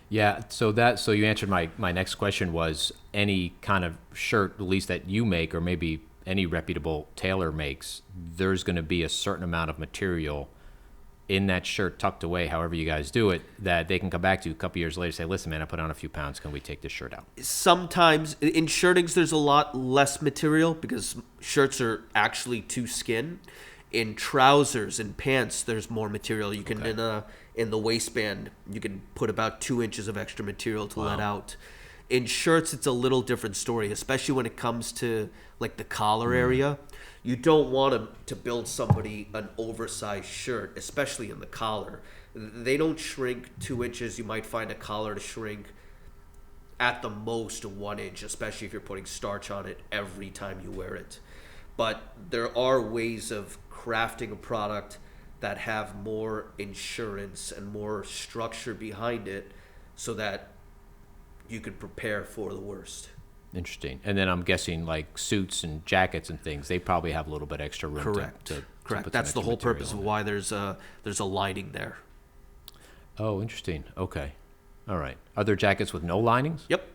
Yeah, so you answered my next question. Was any kind of shirt, at least that you make, or maybe any reputable tailor makes, there's going to be a certain amount of material in that shirt tucked away, however you guys do it, that they can come back to a couple years later and say, "Listen, man, I put on a few pounds. Can we take this shirt out?" Sometimes in shirtings, there's a lot less material because shirts are actually to skin. In trousers and pants, there's more material. You can in the waistband, you can put about 2 inches of extra material to let out. In shirts, it's a little different story, especially when it comes to like the collar area. You don't want to build somebody an oversized shirt, especially in the collar. They don't shrink 2 inches. You might find a collar to shrink at the most 1 inch, especially if you're putting starch on it every time you wear it. But there are ways of crafting a product that have more insurance and more structure behind it so that you could prepare for the worst. Interesting. And then I'm guessing like suits and jackets and things, they probably have a little bit extra room. Correct. That's the whole purpose of why there's a lining there. Oh, interesting. Okay. All right. Are there jackets with no linings? Yep.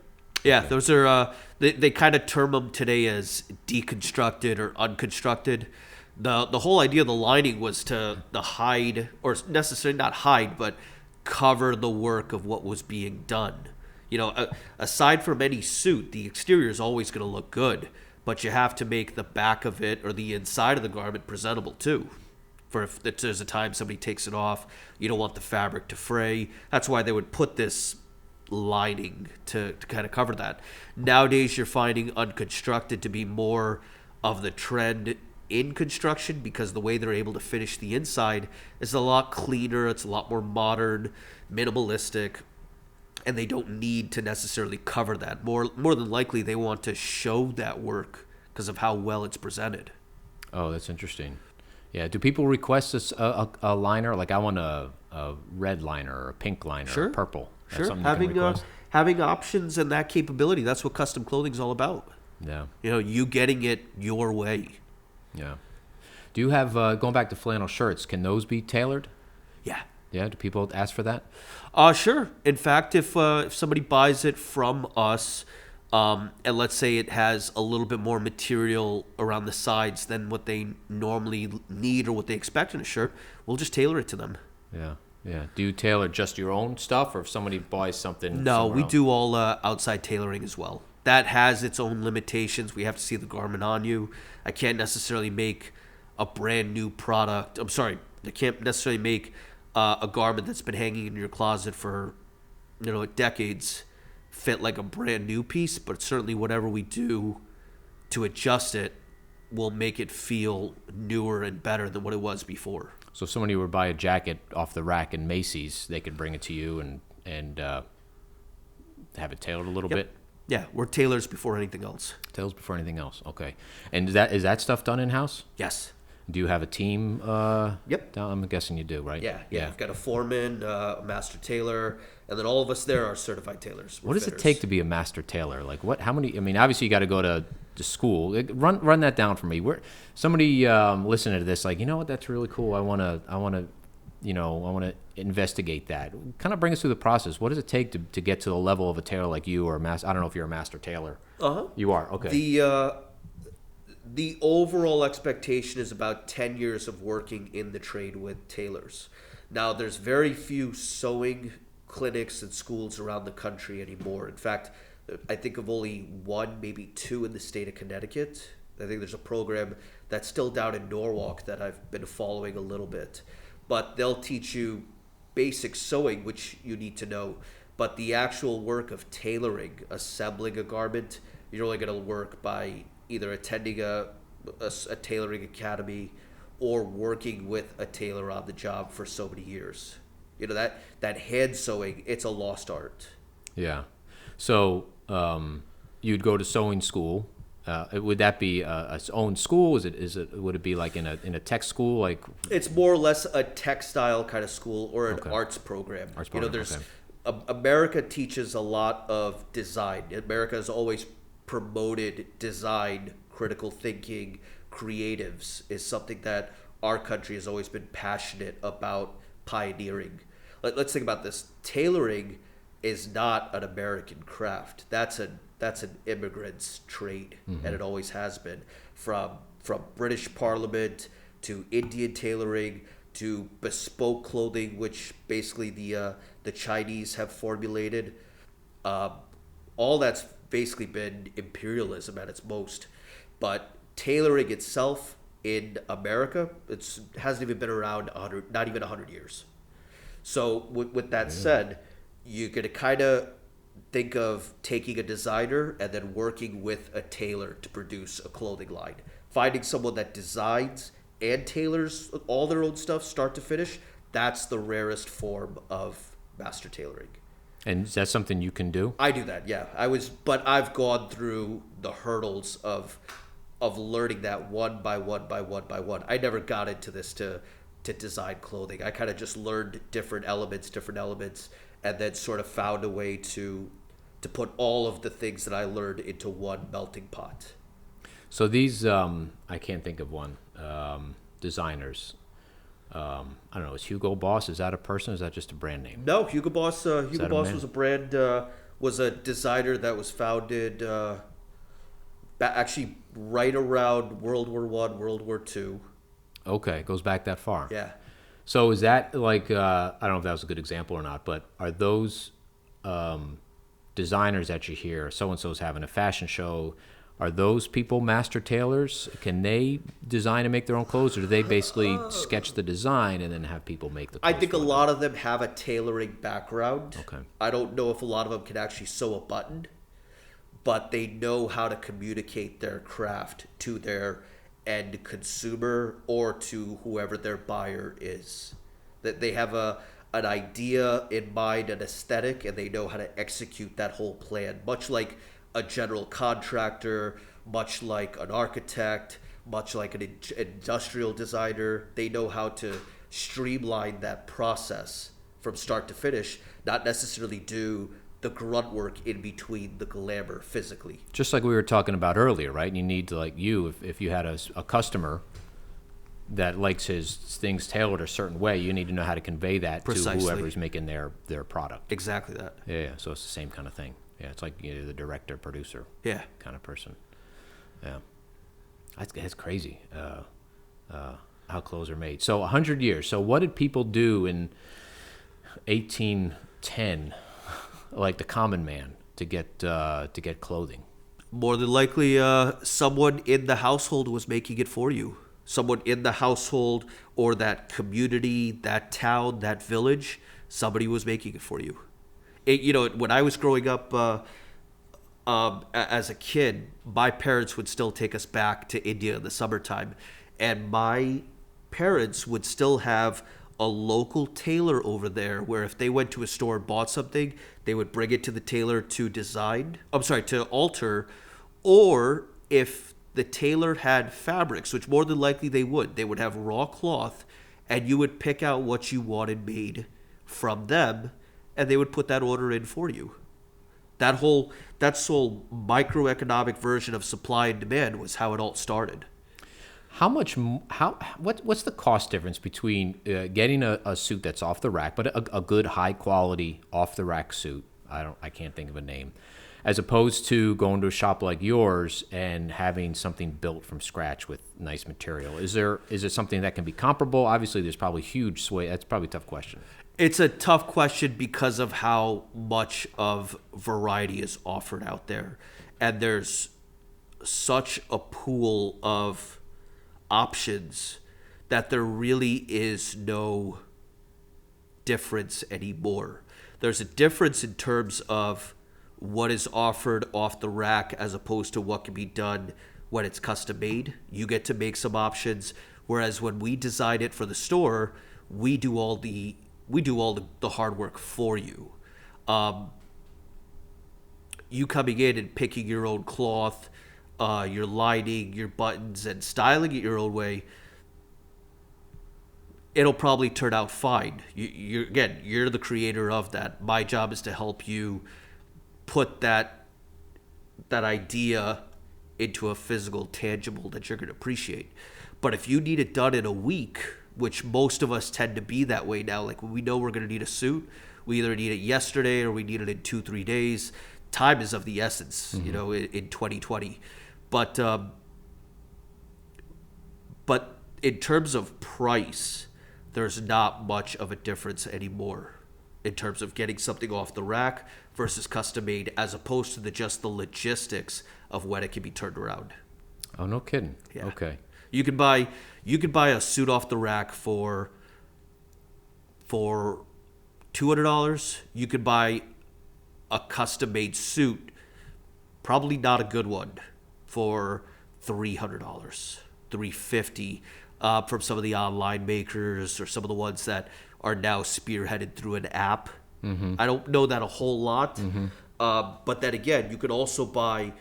Yeah, okay. Those are they kind of term them today as deconstructed or unconstructed. The whole idea of the lining was to hide, or necessarily not hide, but cover the work of what was being done. Aside from any suit, the exterior is always going to look good, but you have to make the back of it or the inside of the garment presentable too. For if there's a time somebody takes it off, you don't want the fabric to fray. That's why they would put this lining to kind of cover that. Nowadays, you're finding unconstructed to be more of the trend in construction, because the way they're able to finish the inside is a lot cleaner. It's a lot more modern, minimalistic, and they don't need to necessarily cover that. More than likely, they want to show that work because of how well it's presented. Oh, that's interesting. Yeah. Do people request a liner? Like, I want a red liner or a pink liner or purple. That's Sure. something you can request? Having options and that capability, that's what custom clothing is all about. Yeah. You getting it your way. Yeah. Do you have, going back to flannel shirts, can those be tailored? Yeah. Yeah. Do people ask for that? Sure. In fact, if somebody buys it from us, and let's say it has a little bit more material around the sides than what they normally need or what they expect in a shirt, we'll just tailor it to them. Yeah. Yeah. Do you tailor just your own stuff, or if somebody buys something? No, we else? do all outside tailoring as well. That has its own limitations. We have to see the garment on you. I can't necessarily make a brand new product. I'm sorry, I can't necessarily make a garment that's been hanging in your closet for decades fit like a brand new piece, but certainly whatever we do to adjust it will make it feel newer and better than what it was before. So if somebody were to buy a jacket off the rack in Macy's, they could bring it to you and have it tailored a little bit? Yeah, we're tailors before anything else. Tails before anything else. Okay. And is that stuff done in-house? Yes. Do you have a team? Yep. I'm guessing you do, right? Yeah. We've got a foreman, a master tailor, and then all of us there are certified tailors. What does it take to be a master tailor? Like what? How many? I mean, obviously you got to go to school. Run that down for me. Where somebody listening to this, like, you know what? That's really cool. I want to investigate that. Kind of bring us through the process. What does it take to get to the level of a tailor like you, or a master? I don't know if you're a master tailor. You are. Okay. The overall expectation is about 10 years of working in the trade with tailors. Now, there's very few sewing clinics and schools around the country anymore. In fact, I think of only one, maybe two in the state of Connecticut. I think there's a program that's still down in Norwalk that I've been following a little bit. But they'll teach you basic sewing, which you need to know. But the actual work of tailoring, assembling a garment, you're only going to work by either attending a tailoring academy or working with a tailor on the job for so many years. That hand sewing, it's a lost art. Yeah. So you'd go to sewing school. Would that be its own school? Would it be like in a tech school? Like, it's more or less a textile kind of school or an arts program. America teaches a lot of design. America has always promoted design, critical thinking, creatives is something that our country has always been passionate about pioneering. Let's think about this. Tailoring is not an American craft. That's an immigrant's trade, and it always has been. From British Parliament to Indian tailoring to bespoke clothing, which basically the Chinese have formulated. All that's basically been imperialism at its most. But tailoring itself in America, it hasn't even been around not even 100 years. So with that said, you're going to kind of think of taking a designer and then working with a tailor to produce a clothing line. Finding someone that designs and tailors all their own stuff, start to finish, that's the rarest form of master tailoring. and is that something you can do? I do that, yeah. But I've gone through the hurdles of learning that one by one by one by one. I never got into this to design clothing. I kind of just learned different elements, and then sort of found a way to put all of the things that I learned into one melting pot. So these, I can't think of one, designers. I don't know, is Hugo Boss, is that a person, or is that just a brand name? No, Hugo Boss was a brand, was a designer that was founded actually right around World War I, World War II. Okay, it goes back that far. Yeah. So is that like, I don't know if that was a good example or not, but are those designers that you hear, so-and-so's having a fashion show, are those people master tailors? Can they design and make their own clothes, or do they basically sketch the design and then have people make the clothes? I think a lot of them have a tailoring background. Okay. I don't know if a lot of them can actually sew a button, but they know how to communicate their craft to their end consumer or to whoever their buyer is. That they have an idea in mind, an aesthetic, and they know how to execute that whole plan, much like a general contractor, much like an architect, much like an industrial designer. They know how to streamline that process from start to finish, not necessarily do the grunt work in between the glamour physically. Just like we were talking about earlier, right? You need to, like if you had a customer that likes his things tailored a certain way, you need to know how to convey that Precisely. to whoever's making their product. Exactly that. Yeah, so it's the same kind of thing. Yeah, it's like the director, producer kind of person. Yeah. That's crazy how clothes are made. So 100 years. So what did people do in 1810, like the common man, to get clothing? More than likely, someone in the household was making it for you. Someone in the household or that community, that town, that village, somebody was making it for you. When I was growing up as a kid, my parents would still take us back to India in the summertime, and my parents would still have a local tailor over there where if they went to a store and bought something, they would bring it to the tailor to alter, or if the tailor had fabrics, which more than likely they would have raw cloth, and you would pick out what you wanted made from them, and they would put that order in for you. That whole microeconomic version of supply and demand was how it all started. What's the cost difference between getting a suit that's off the rack, but a good high quality off the rack suit? I can't think of a name, as opposed to going to a shop like yours and having something built from scratch with nice material. Is it something that can be comparable? Obviously, there's probably huge sway. That's probably a tough question. It's a tough question because of how much of variety is offered out there, and there's such a pool of options that there really is no difference anymore. There's a difference in terms of what is offered off the rack as opposed to what can be done when it's custom made. You get to make some options, whereas when we design it for the store, we do all the hard work for you. You coming in and picking your own cloth, your lining, your buttons, and styling it your own way, it'll probably turn out fine. You're the creator of that. My job is to help you put that idea into a physical, tangible that you're going to appreciate. But if you need it done in a week, which most of us tend to be that way now, like when we know we're going to need a suit, we either need it yesterday or we need it in 2-3 days. Time is of the essence, in 2020. But in terms of price, there's not much of a difference anymore in terms of getting something off the rack versus custom made, as opposed to just the logistics of when it can be turned around. Oh, no kidding. Yeah. Okay. You could buy a suit off the rack for $200. You could buy a custom made suit, probably not a good one, for $300, $350, from some of the online makers or some of the ones that are now spearheaded through an app. Mm-hmm. I don't know that a whole lot. Mm-hmm. But then again, you could also buy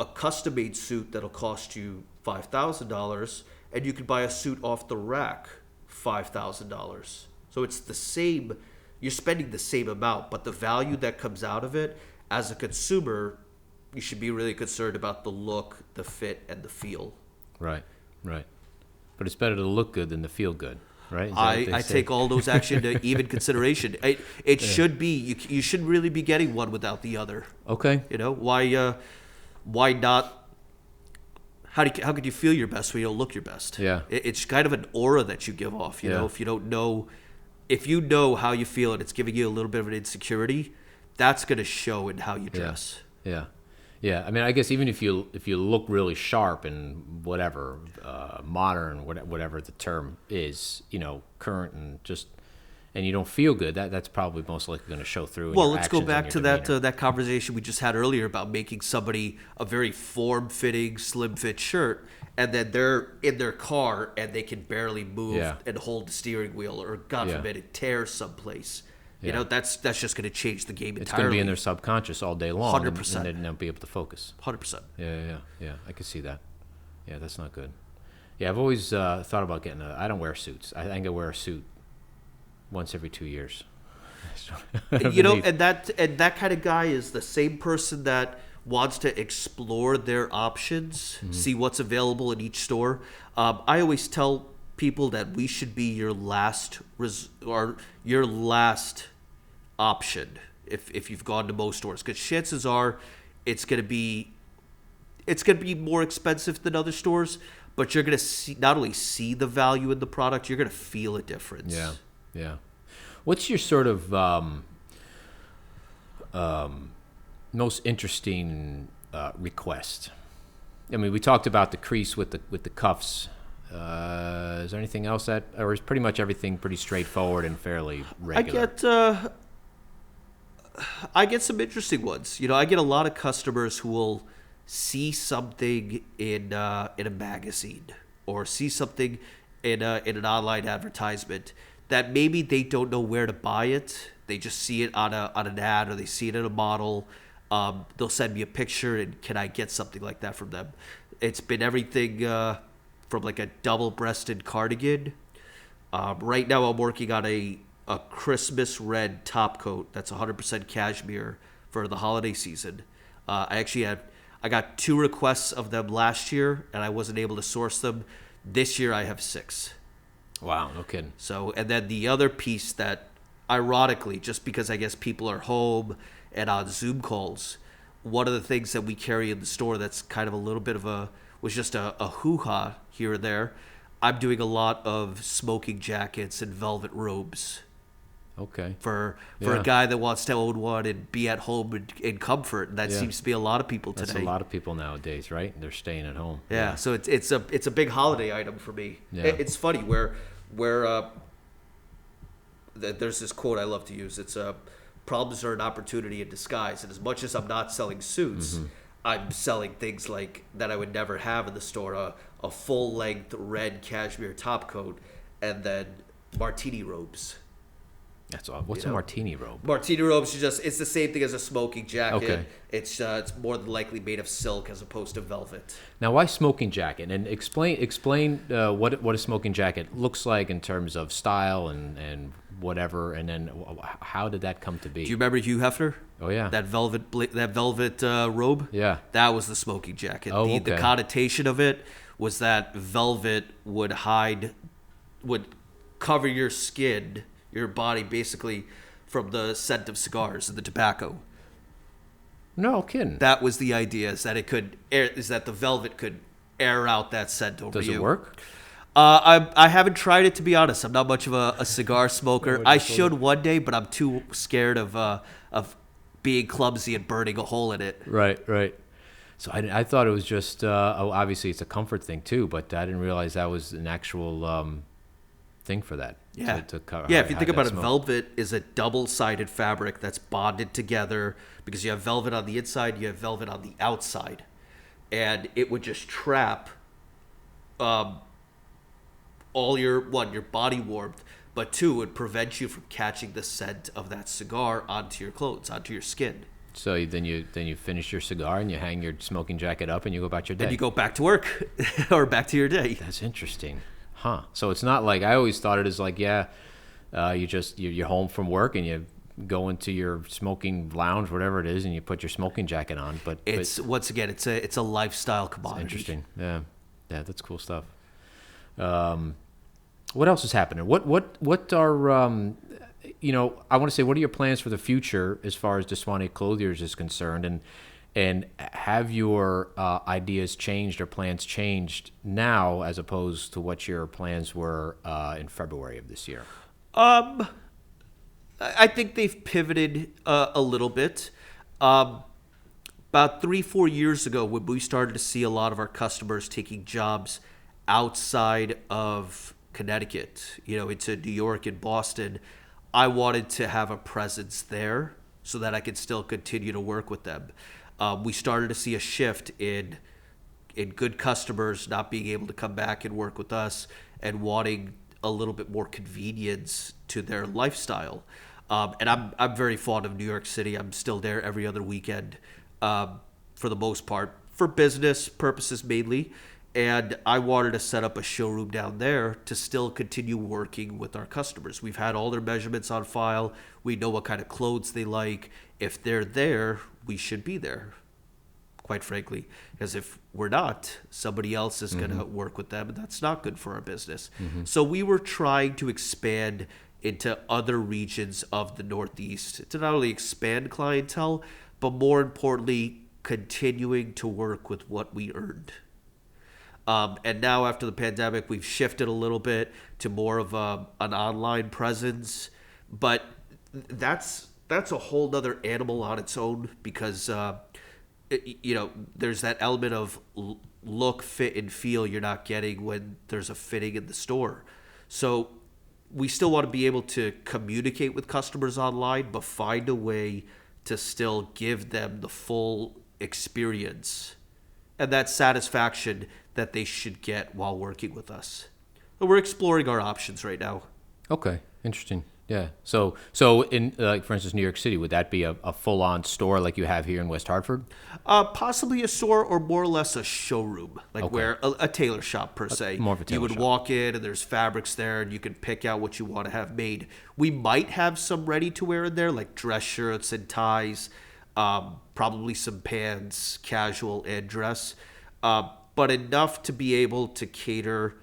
a custom made suit that'll cost you $5,000, and you could buy a suit off the rack, $5,000. So it's the same, you're spending the same amount, but the value that comes out of it, as a consumer, you should be really concerned about the look, the fit, and the feel. Right. But it's better to look good than to feel good, right? I take all those action to even consideration. It should be, you shouldn't really be getting one without the other. Okay. Why not? How could you feel your best when you don't look your best? Yeah. It's kind of an aura that you give off, you know, if you know how you feel and it's giving you a little bit of an insecurity, that's going to show in how you dress. Yeah. I mean, I guess even if you look really sharp and whatever, modern, whatever the term is, current, and just and you don't feel good, that's probably most likely going to show through. In Well, your let's go actions and back your to that demeanor. that conversation we just had earlier about making somebody a very form-fitting, slim-fit shirt, and then they're in their car and they can barely move Yeah. and hold the steering wheel, or God Yeah. forbid it tears someplace. You Yeah. know, that's just going to change the game It's entirely. going to be in their subconscious all day long, 100%. and they won't be able to focus. 100%. Yeah. I can see that. Yeah, that's not good. Yeah, I've always thought about getting I don't wear suits. I think I wear a suit once every 2 years. You know, and that kind of guy is the same person that wants to explore their options, see what's available in each store. I always tell people that we should be your last your last option if you've gone to most stores, because chances are it's gonna be more expensive than other stores, but you're gonna not only see the value in the product, you're gonna feel a difference. Yeah. What's your sort of most interesting request? I mean, we talked about the crease with the cuffs. Is there anything else or is pretty much everything pretty straightforward and fairly regular? I get some interesting ones. You know, I get a lot of customers who will see something in a magazine or see something in an online advertisement that maybe they don't know where to buy it. They just see it on an ad, or they see it in a model. They'll send me a picture, and can I get something like that from them? It's been everything from like a double-breasted cardigan. Right now I'm working on a Christmas red top coat that's 100% cashmere for the holiday season. I got 2 requests of them last year, and I wasn't able to source them. This year I have 6. Wow, no kidding. So, and then the other piece that, ironically, just because I guess people are home and on Zoom calls, one of the things that we carry in the store that's kind of a little bit of was just a hoo-ha here and there. I'm doing a lot of smoking jackets and velvet robes. Okay. For a guy that wants to own one and be at home in comfort. And that seems to be a lot of people today. That's a lot of people nowadays, right? They're staying at home. Yeah, so it's a big holiday item for me. Yeah. It's funny where there's this quote I love to use. It's problems are an opportunity in disguise. And as much as I'm not selling suits, I'm selling things like that I would never have in the store. A full length red cashmere top coat, and then martini robes. That's all. What's a martini robe? Martini robes it's the same thing as a smoking jacket. Okay. It's more than likely made of silk as opposed to velvet. Now, why smoking jacket? And explain what a smoking jacket looks like in terms of style and whatever. And then how did that come to be? Do you remember Hugh Hefner? Oh yeah. That velvet robe. Yeah. That was the smoking jacket. Oh, The okay. connotation of it was that velvet would cover your skin, your body, basically, from the scent of cigars and the tobacco. No kidding. That was the idea, is that the velvet could air out that scent over you. Does it work? I haven't tried it, to be honest. I'm not much of a cigar smoker. I should one day, but I'm too scared of being clumsy and burning a hole in it. Right. So I thought it was just obviously it's a comfort thing too, but I didn't realize that was an actual thing for that. Yeah. To cover, Yeah, if you hide think that about it, smoke. velvet is a double-sided fabric that's bonded together, because you have velvet on the inside, you have velvet on the outside. And it would just trap all your body warmth, but 2, would prevent you from catching the scent of that cigar onto your clothes, onto your skin. So then you finish your cigar and you hang your smoking jacket up and you go about your day. Then you go back to work or back to your day. That's interesting, huh? So it's not like I always thought it as like you're home from work and you go into your smoking lounge, whatever it is, and you put your smoking jacket on. But Once again, it's a lifestyle commodity. interesting. Yeah, that's cool stuff. What else is happening? What are I want to say, what are your plans for the future as far as Daswani Clothiers is concerned, and have your ideas changed or plans changed now as opposed to what your plans were in February of this year? I think they've pivoted a little bit. About 3-4 years ago, when we started to see a lot of our customers taking jobs outside of Connecticut, into New York and Boston, I wanted to have a presence there so that I could still continue to work with them. We started to see a shift in good customers not being able to come back and work with us and wanting a little bit more convenience to their lifestyle. And I'm very fond of New York City. I'm still there every other weekend, for the most part, for business purposes mainly. And I wanted to set up a showroom down there to still continue working with our customers. We've had all their measurements on file. We know what kind of clothes they like. If they're there, we should be there, quite frankly. Because if we're not, somebody else is going to work with them, and that's not good for our business. So we were trying to expand into other regions of the Northeast to not only expand clientele, but more importantly, continuing to work with what we earned. And now after the pandemic, we've shifted a little bit to more of an online presence. But that's a whole other animal on its own because, there's that element of look, fit, and feel you're not getting when there's a fitting in the store. So we still want to be able to communicate with customers online, but find a way to still give them the full experience and that satisfaction that they should get while working with us. And we're exploring our options right now. Okay, interesting. Yeah. So in for instance, New York City, would that be a full-on store like you have here in West Hartford? Possibly a store or more or less a showroom, like where a tailor shop per se. More of a tailor You would shop. walk in and there's fabrics there and you can pick out what you want to have made. We might have some ready to wear in there, like dress shirts and ties, probably some pants, casual and dress, but enough to be able to cater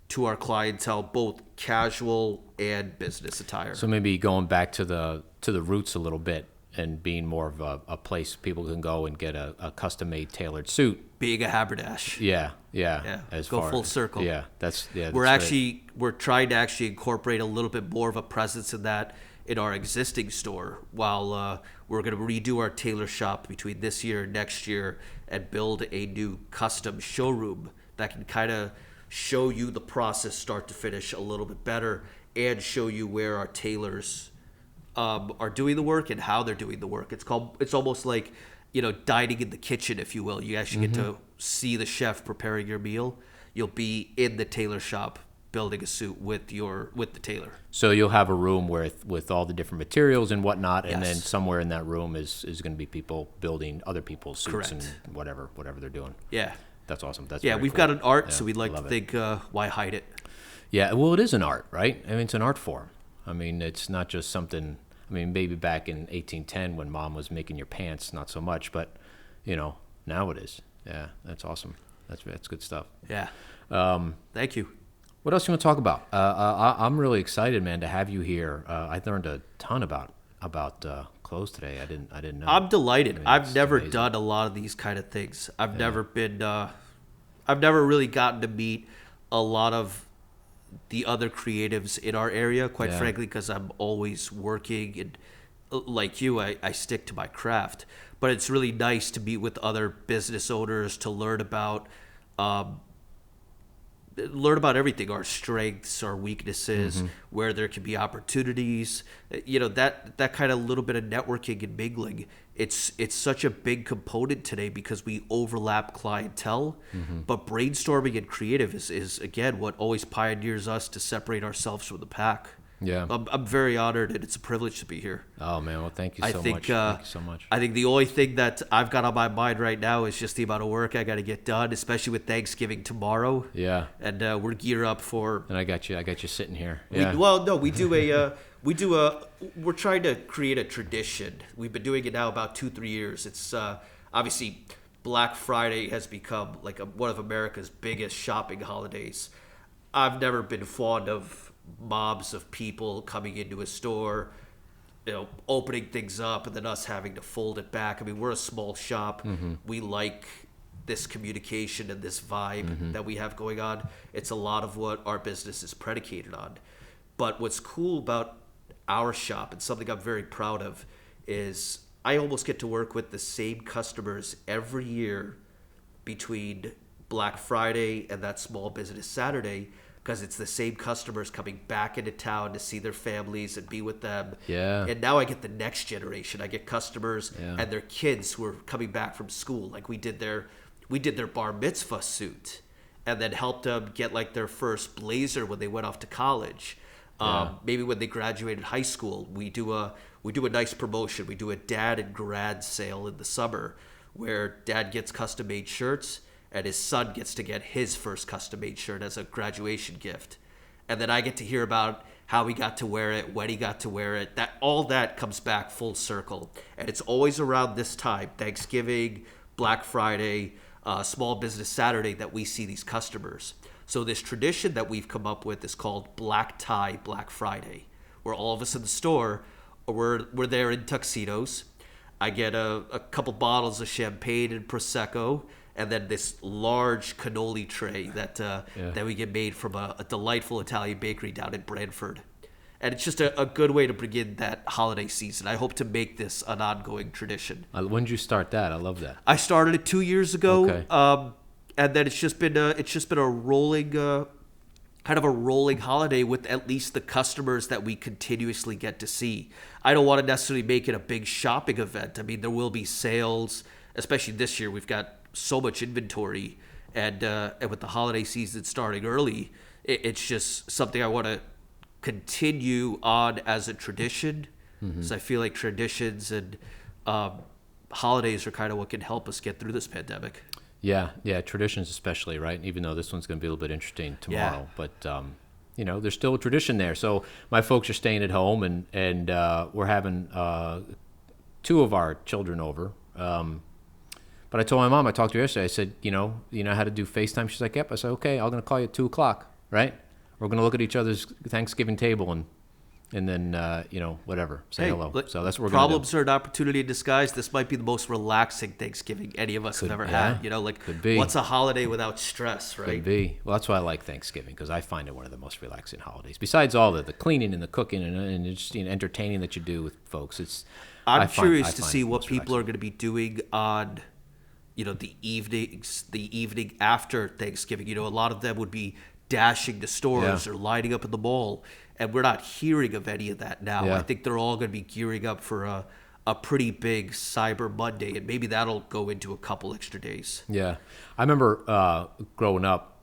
to our clientele, both casual and business attire. So maybe going back to the roots a little bit and being more of a place people can go and get a custom-made tailored suit. Being a haberdash. Yeah. Go full circle. Yeah, that's We're trying to actually incorporate a little bit more of a presence in that in our existing store, while we're going to redo our tailor shop between this year and next year and build a new custom showroom that can kind of show you the process start to finish a little bit better and show you where our tailors are doing the work and how they're doing the work. It's almost like, dining in the kitchen, if you will. You actually get to see the chef preparing your meal. You'll be in the tailor shop building a suit with the tailor. So you'll have a room with all the different materials and whatnot, and Yes. then somewhere in that room is going to be people building other people's suits. Correct. And whatever they're doing. Yeah. That's awesome. That's Yeah, very we've cool. got an art, Yeah, so we'd like I to love think, why hide it? Yeah, well, it is an art, right? I mean, it's an art form. I mean, it's not just something. I mean, maybe back in 1810 when Mom was making your pants, not so much, but now it is. Yeah, that's awesome. That's good stuff. Yeah. Thank you. What else you want to talk about? I'm really excited, man, to have you here. I learned a ton about clothes today. I didn't know. I'm delighted. I mean, I've it's never amazing. done a lot of these kind of things. I've never been. I've never really gotten to meet a lot of the other creatives in our area, quite Yeah. frankly, because I'm always working and, like you, I stick to my craft. But it's really nice to meet with other business owners to learn about everything, our strengths, our weaknesses, where there can be opportunities, that kind of little bit of networking and mingling. It's such a big component today because we overlap clientele, but brainstorming and creative is again what always pioneers us to separate ourselves from the pack. Yeah. I'm very honored, and it's a privilege to be here. Oh man, well, thank you I so think, much. Thank you so much. I think the only thing that I've got on my mind right now is just the amount of work I got to get done, especially with Thanksgiving tomorrow. Yeah. And we're geared up for. And I got you sitting here. Yeah. We're trying to create a tradition. We've been doing it now about 2-3 years. It's obviously Black Friday has become like one of America's biggest shopping holidays. I've never been fond of mobs of people coming into a store, opening things up and then us having to fold it back. I mean, we're a small shop. We like this communication and this vibe that we have going on. It's a lot of what our business is predicated on. But what's cool about our shop and something I'm very proud of is I almost get to work with the same customers every year between Black Friday and that Small Business Saturday, because it's the same customers coming back into town to see their families and be with them. Yeah. And now I get the next generation. I get customers and their kids who are coming back from school. Like we did their bar mitzvah suit, and then helped them get like their first blazer when they went off to college. Maybe when they graduated high school, we do a nice promotion. We do a dad and grad sale in the summer where dad gets custom made shirts and his son gets to get his first custom made shirt as a graduation gift. And then I get to hear about how he got to wear it, when he got to wear it. All that comes back full circle. And it's always around this time, Thanksgiving, Black Friday, Small Business Saturday, that we see these customers. So this tradition that we've come up with is called Black Tie Black Friday, where all of us in the store, we're there in tuxedos. I get a couple bottles of champagne and Prosecco, and then this large cannoli tray that we get made from a delightful Italian bakery down in Brantford. And it's just a good way to begin that holiday season. I hope to make this an ongoing tradition. When did you start that? I love that. I started it 2 years ago. Okay. And then it's just been a rolling kind of a rolling holiday with at least the customers that we continuously get to see. I don't want to necessarily make it a big shopping event. I mean, there will be sales, especially this year. We've got so much inventory, and with the holiday season starting early, it's just something I want to continue on as a tradition. Because I feel like traditions and holidays are kind of what can help us get through this pandemic. Yeah, traditions especially, right? Even though this one's going to be a little bit interesting tomorrow, but there's still a tradition there. So my folks are staying at home, and we're having two of our children over. But I told my mom, I talked to her yesterday. I said, you know how to do FaceTime? She's like, yep. I said, okay, I'm going to call you at 2:00, right? We're going to look at each other's Thanksgiving table and then whatever, say hello. So that's what we're going to do. Problems are an opportunity in disguise. This might be the most relaxing Thanksgiving any of us have ever had. Could be. What's a holiday without stress, right? Could be. Well, that's why I like Thanksgiving, because I find it one of the most relaxing holidays. Besides all the cleaning and the cooking and just entertaining that you do with folks, I'm curious to see what people are going to be doing on the evening after Thanksgiving. A lot of them would be dashing to stores or lining up at the mall. And we're not hearing of any of that now. Yeah. I think they're all going to be gearing up for a pretty big Cyber Monday, and maybe that'll go into a couple extra days. Yeah. I remember growing up,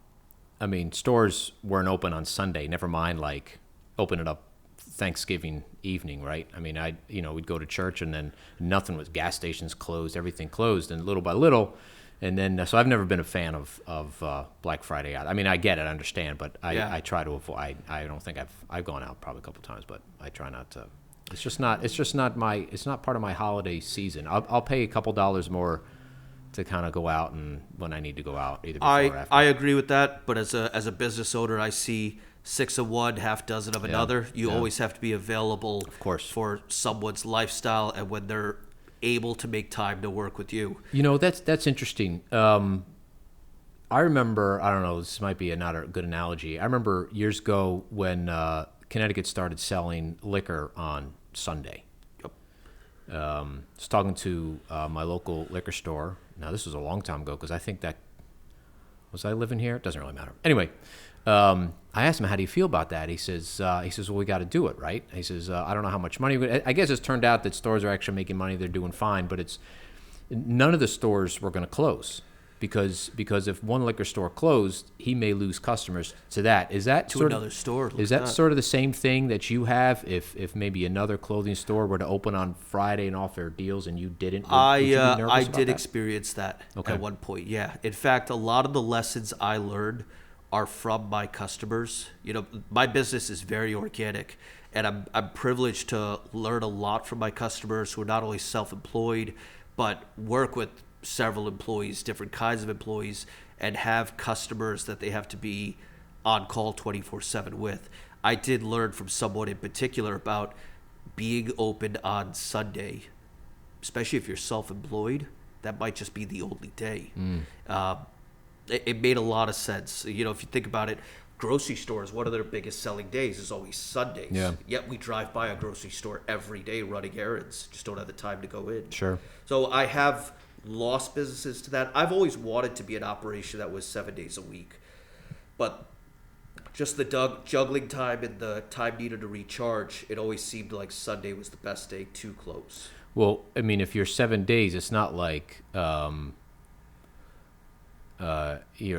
I mean, stores weren't open on Sunday, never mind like open it up Thanksgiving evening, right? I mean, we'd go to church and then nothing was, gas stations closed, everything closed, and little by little. And then, so I've never been a fan of Black Friday out. I mean, I get it, I understand, but I try to avoid. I don't think I've gone out probably a couple of times, but I try not to. It's just not part of my holiday season. I'll pay a couple dollars more to kind of go out and when I need to go out, either before or after. I agree with that, but as a business owner, I see 6 of one, half dozen of another. You always have to be available, of course, for someone's lifestyle and when they're able to make time to work with you. That's interesting. I remember, I don't know, this might be not a good analogy. I remember years ago when Connecticut started selling liquor on Sunday. Yep. I was talking to my local liquor store. Now, this was a long time ago because I think was I living here? It doesn't really matter. Anyway, I asked him, how do you feel about that? He says, well, we got to do it, right? He says, I don't know how much money. I guess it's turned out that stores are actually making money. They're doing fine, but none of the stores were going to close because if one liquor store closed, he may lose customers to that. Is that to another store? Is that sort of the same thing that you have? If maybe another clothing store were to open on Friday and offer deals and you didn't, would you be nervous about I did that? experience that at one point. Yeah. In fact, a lot of the lessons I learned are from my customers. My business is very organic, and I'm privileged to learn a lot from my customers who are not only self-employed, but work with several employees, different kinds of employees, and have customers that they have to be on call 24/7 with. I did learn from someone in particular about being open on Sunday, especially if you're self-employed. That might just be the only day. It made a lot of sense. If you think about it, grocery stores, one of their biggest selling days is always Sundays. Yeah. Yet we drive by a grocery store every day running errands. Just don't have the time to go in. Sure. So I have lost businesses to that. I've always wanted to be an operation that was 7 days a week. But just the juggling time and the time needed to recharge, it always seemed like Sunday was the best day to close. Well, I mean, if you're 7 days, it's not like you're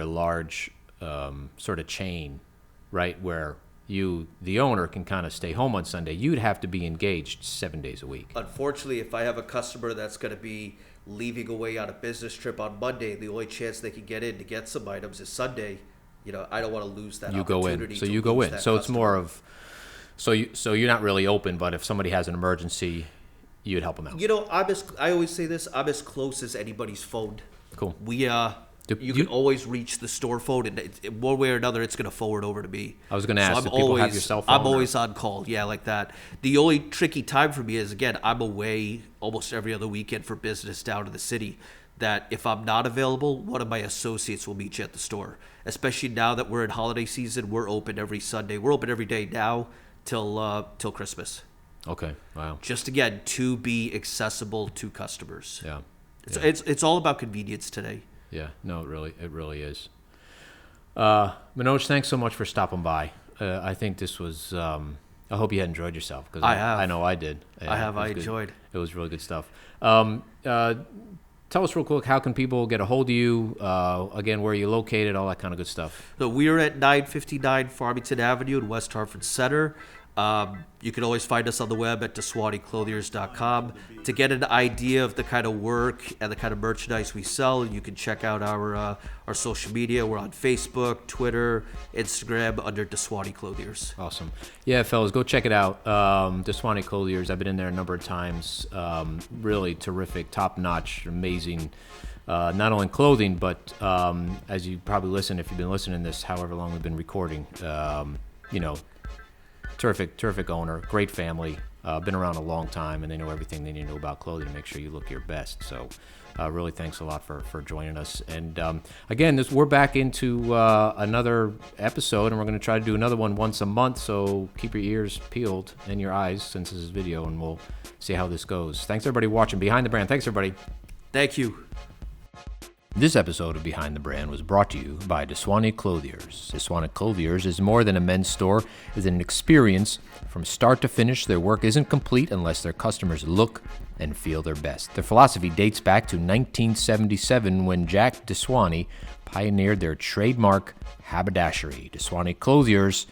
a large sort of chain, right, where you, the owner, can kind of stay home on Sunday. You'd have to be engaged 7 days a week. Unfortunately, if I have a customer that's going to be leaving away on a business trip on Monday, the only chance they can get in to get some items is Sunday. I don't want to lose that opportunity. So you go in. So it's more of, so you're not really open, but if somebody has an emergency, you'd help them out. I always say this, I'm as close as anybody's phone. Cool. You can always reach the store phone, and one way or another, it's going to forward over to me. I was going to ask, do people have your cell phone? I'm always on call, yeah, like that. The only tricky time for me is, again, I'm away almost every other weekend for business down to the city, that if I'm not available, one of my associates will meet you at the store. Especially now that we're in holiday season, we're open every Sunday. We're open every day now till Christmas. Okay, wow. Just, again, to be accessible to customers. Yeah. It's all about convenience today. Yeah, no, it really is. Manoj, thanks so much for stopping by. I think this was, I hope you had enjoyed yourself. Cause I have. I know I did. I enjoyed. It was really good stuff. Tell us real quick, how can people get a hold of you? Again, where are you located, all that kind of good stuff. So we're at 959 Farmington Avenue in West Hartford Center. You can always find us on the web at DASWANIclothiers.com. To get an idea of the kind of work and the kind of merchandise we sell, you can check out our social media. We're on Facebook, Twitter, Instagram under DASWANI Clothiers. Awesome. Yeah, fellas, go check it out. DASWANI Clothiers, I've been in there a number of times. Really terrific, top-notch, amazing. Not only clothing, but as you probably listen, if you've been listening to this, however long we've been recording, terrific owner, great family, been around a long time, and they know everything they need to know about clothing to make sure you look your best. So really thanks a lot for joining us. And again, we're back into another episode, and we're going to try to do another one once a month. So keep your ears peeled and your eyes, since this is video, and we'll see how this goes. Thanks everybody watching Behind the Brand. Thanks everybody. Thank you. This episode of Behind the Brand was brought to you by DASWANI Clothiers. DASWANI Clothiers is more than a men's store. It's an experience. From start to finish, their work isn't complete unless their customers look and feel their best. Their philosophy dates back to 1977 when Jack DASWANI pioneered their trademark haberdashery. DASWANI Clothiers,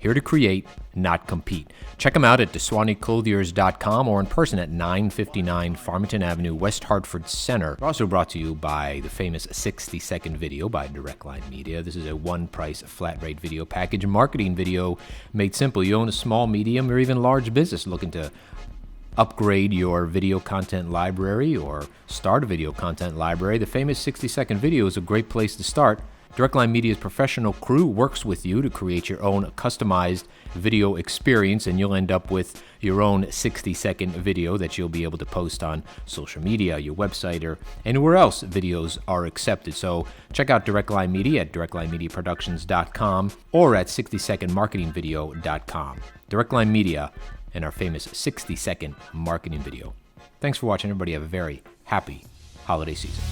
here to create, not compete. Check them out at DASWANIclothiers.com or in person at 959 Farmington Avenue, West Hartford Center. We're also brought to you by the famous 60-second video by DirectLine Media. This is a one-price flat rate video package, marketing video made simple. You own a small, medium, or even large business looking to upgrade your video content library or start a video content library. The famous 60-second video is a great place to start. DirectLine Media's professional crew works with you to create your own customized video experience, and you'll end up with your own 60-second video that you'll be able to post on social media, your website, or anywhere else videos are accepted. So check out DirectLine Media at directlinemediaproductions.com or at 60secondmarketingvideo.com. DirectLine Media and our famous 60-second marketing video. Thanks for watching, everybody. Have a very happy holiday season.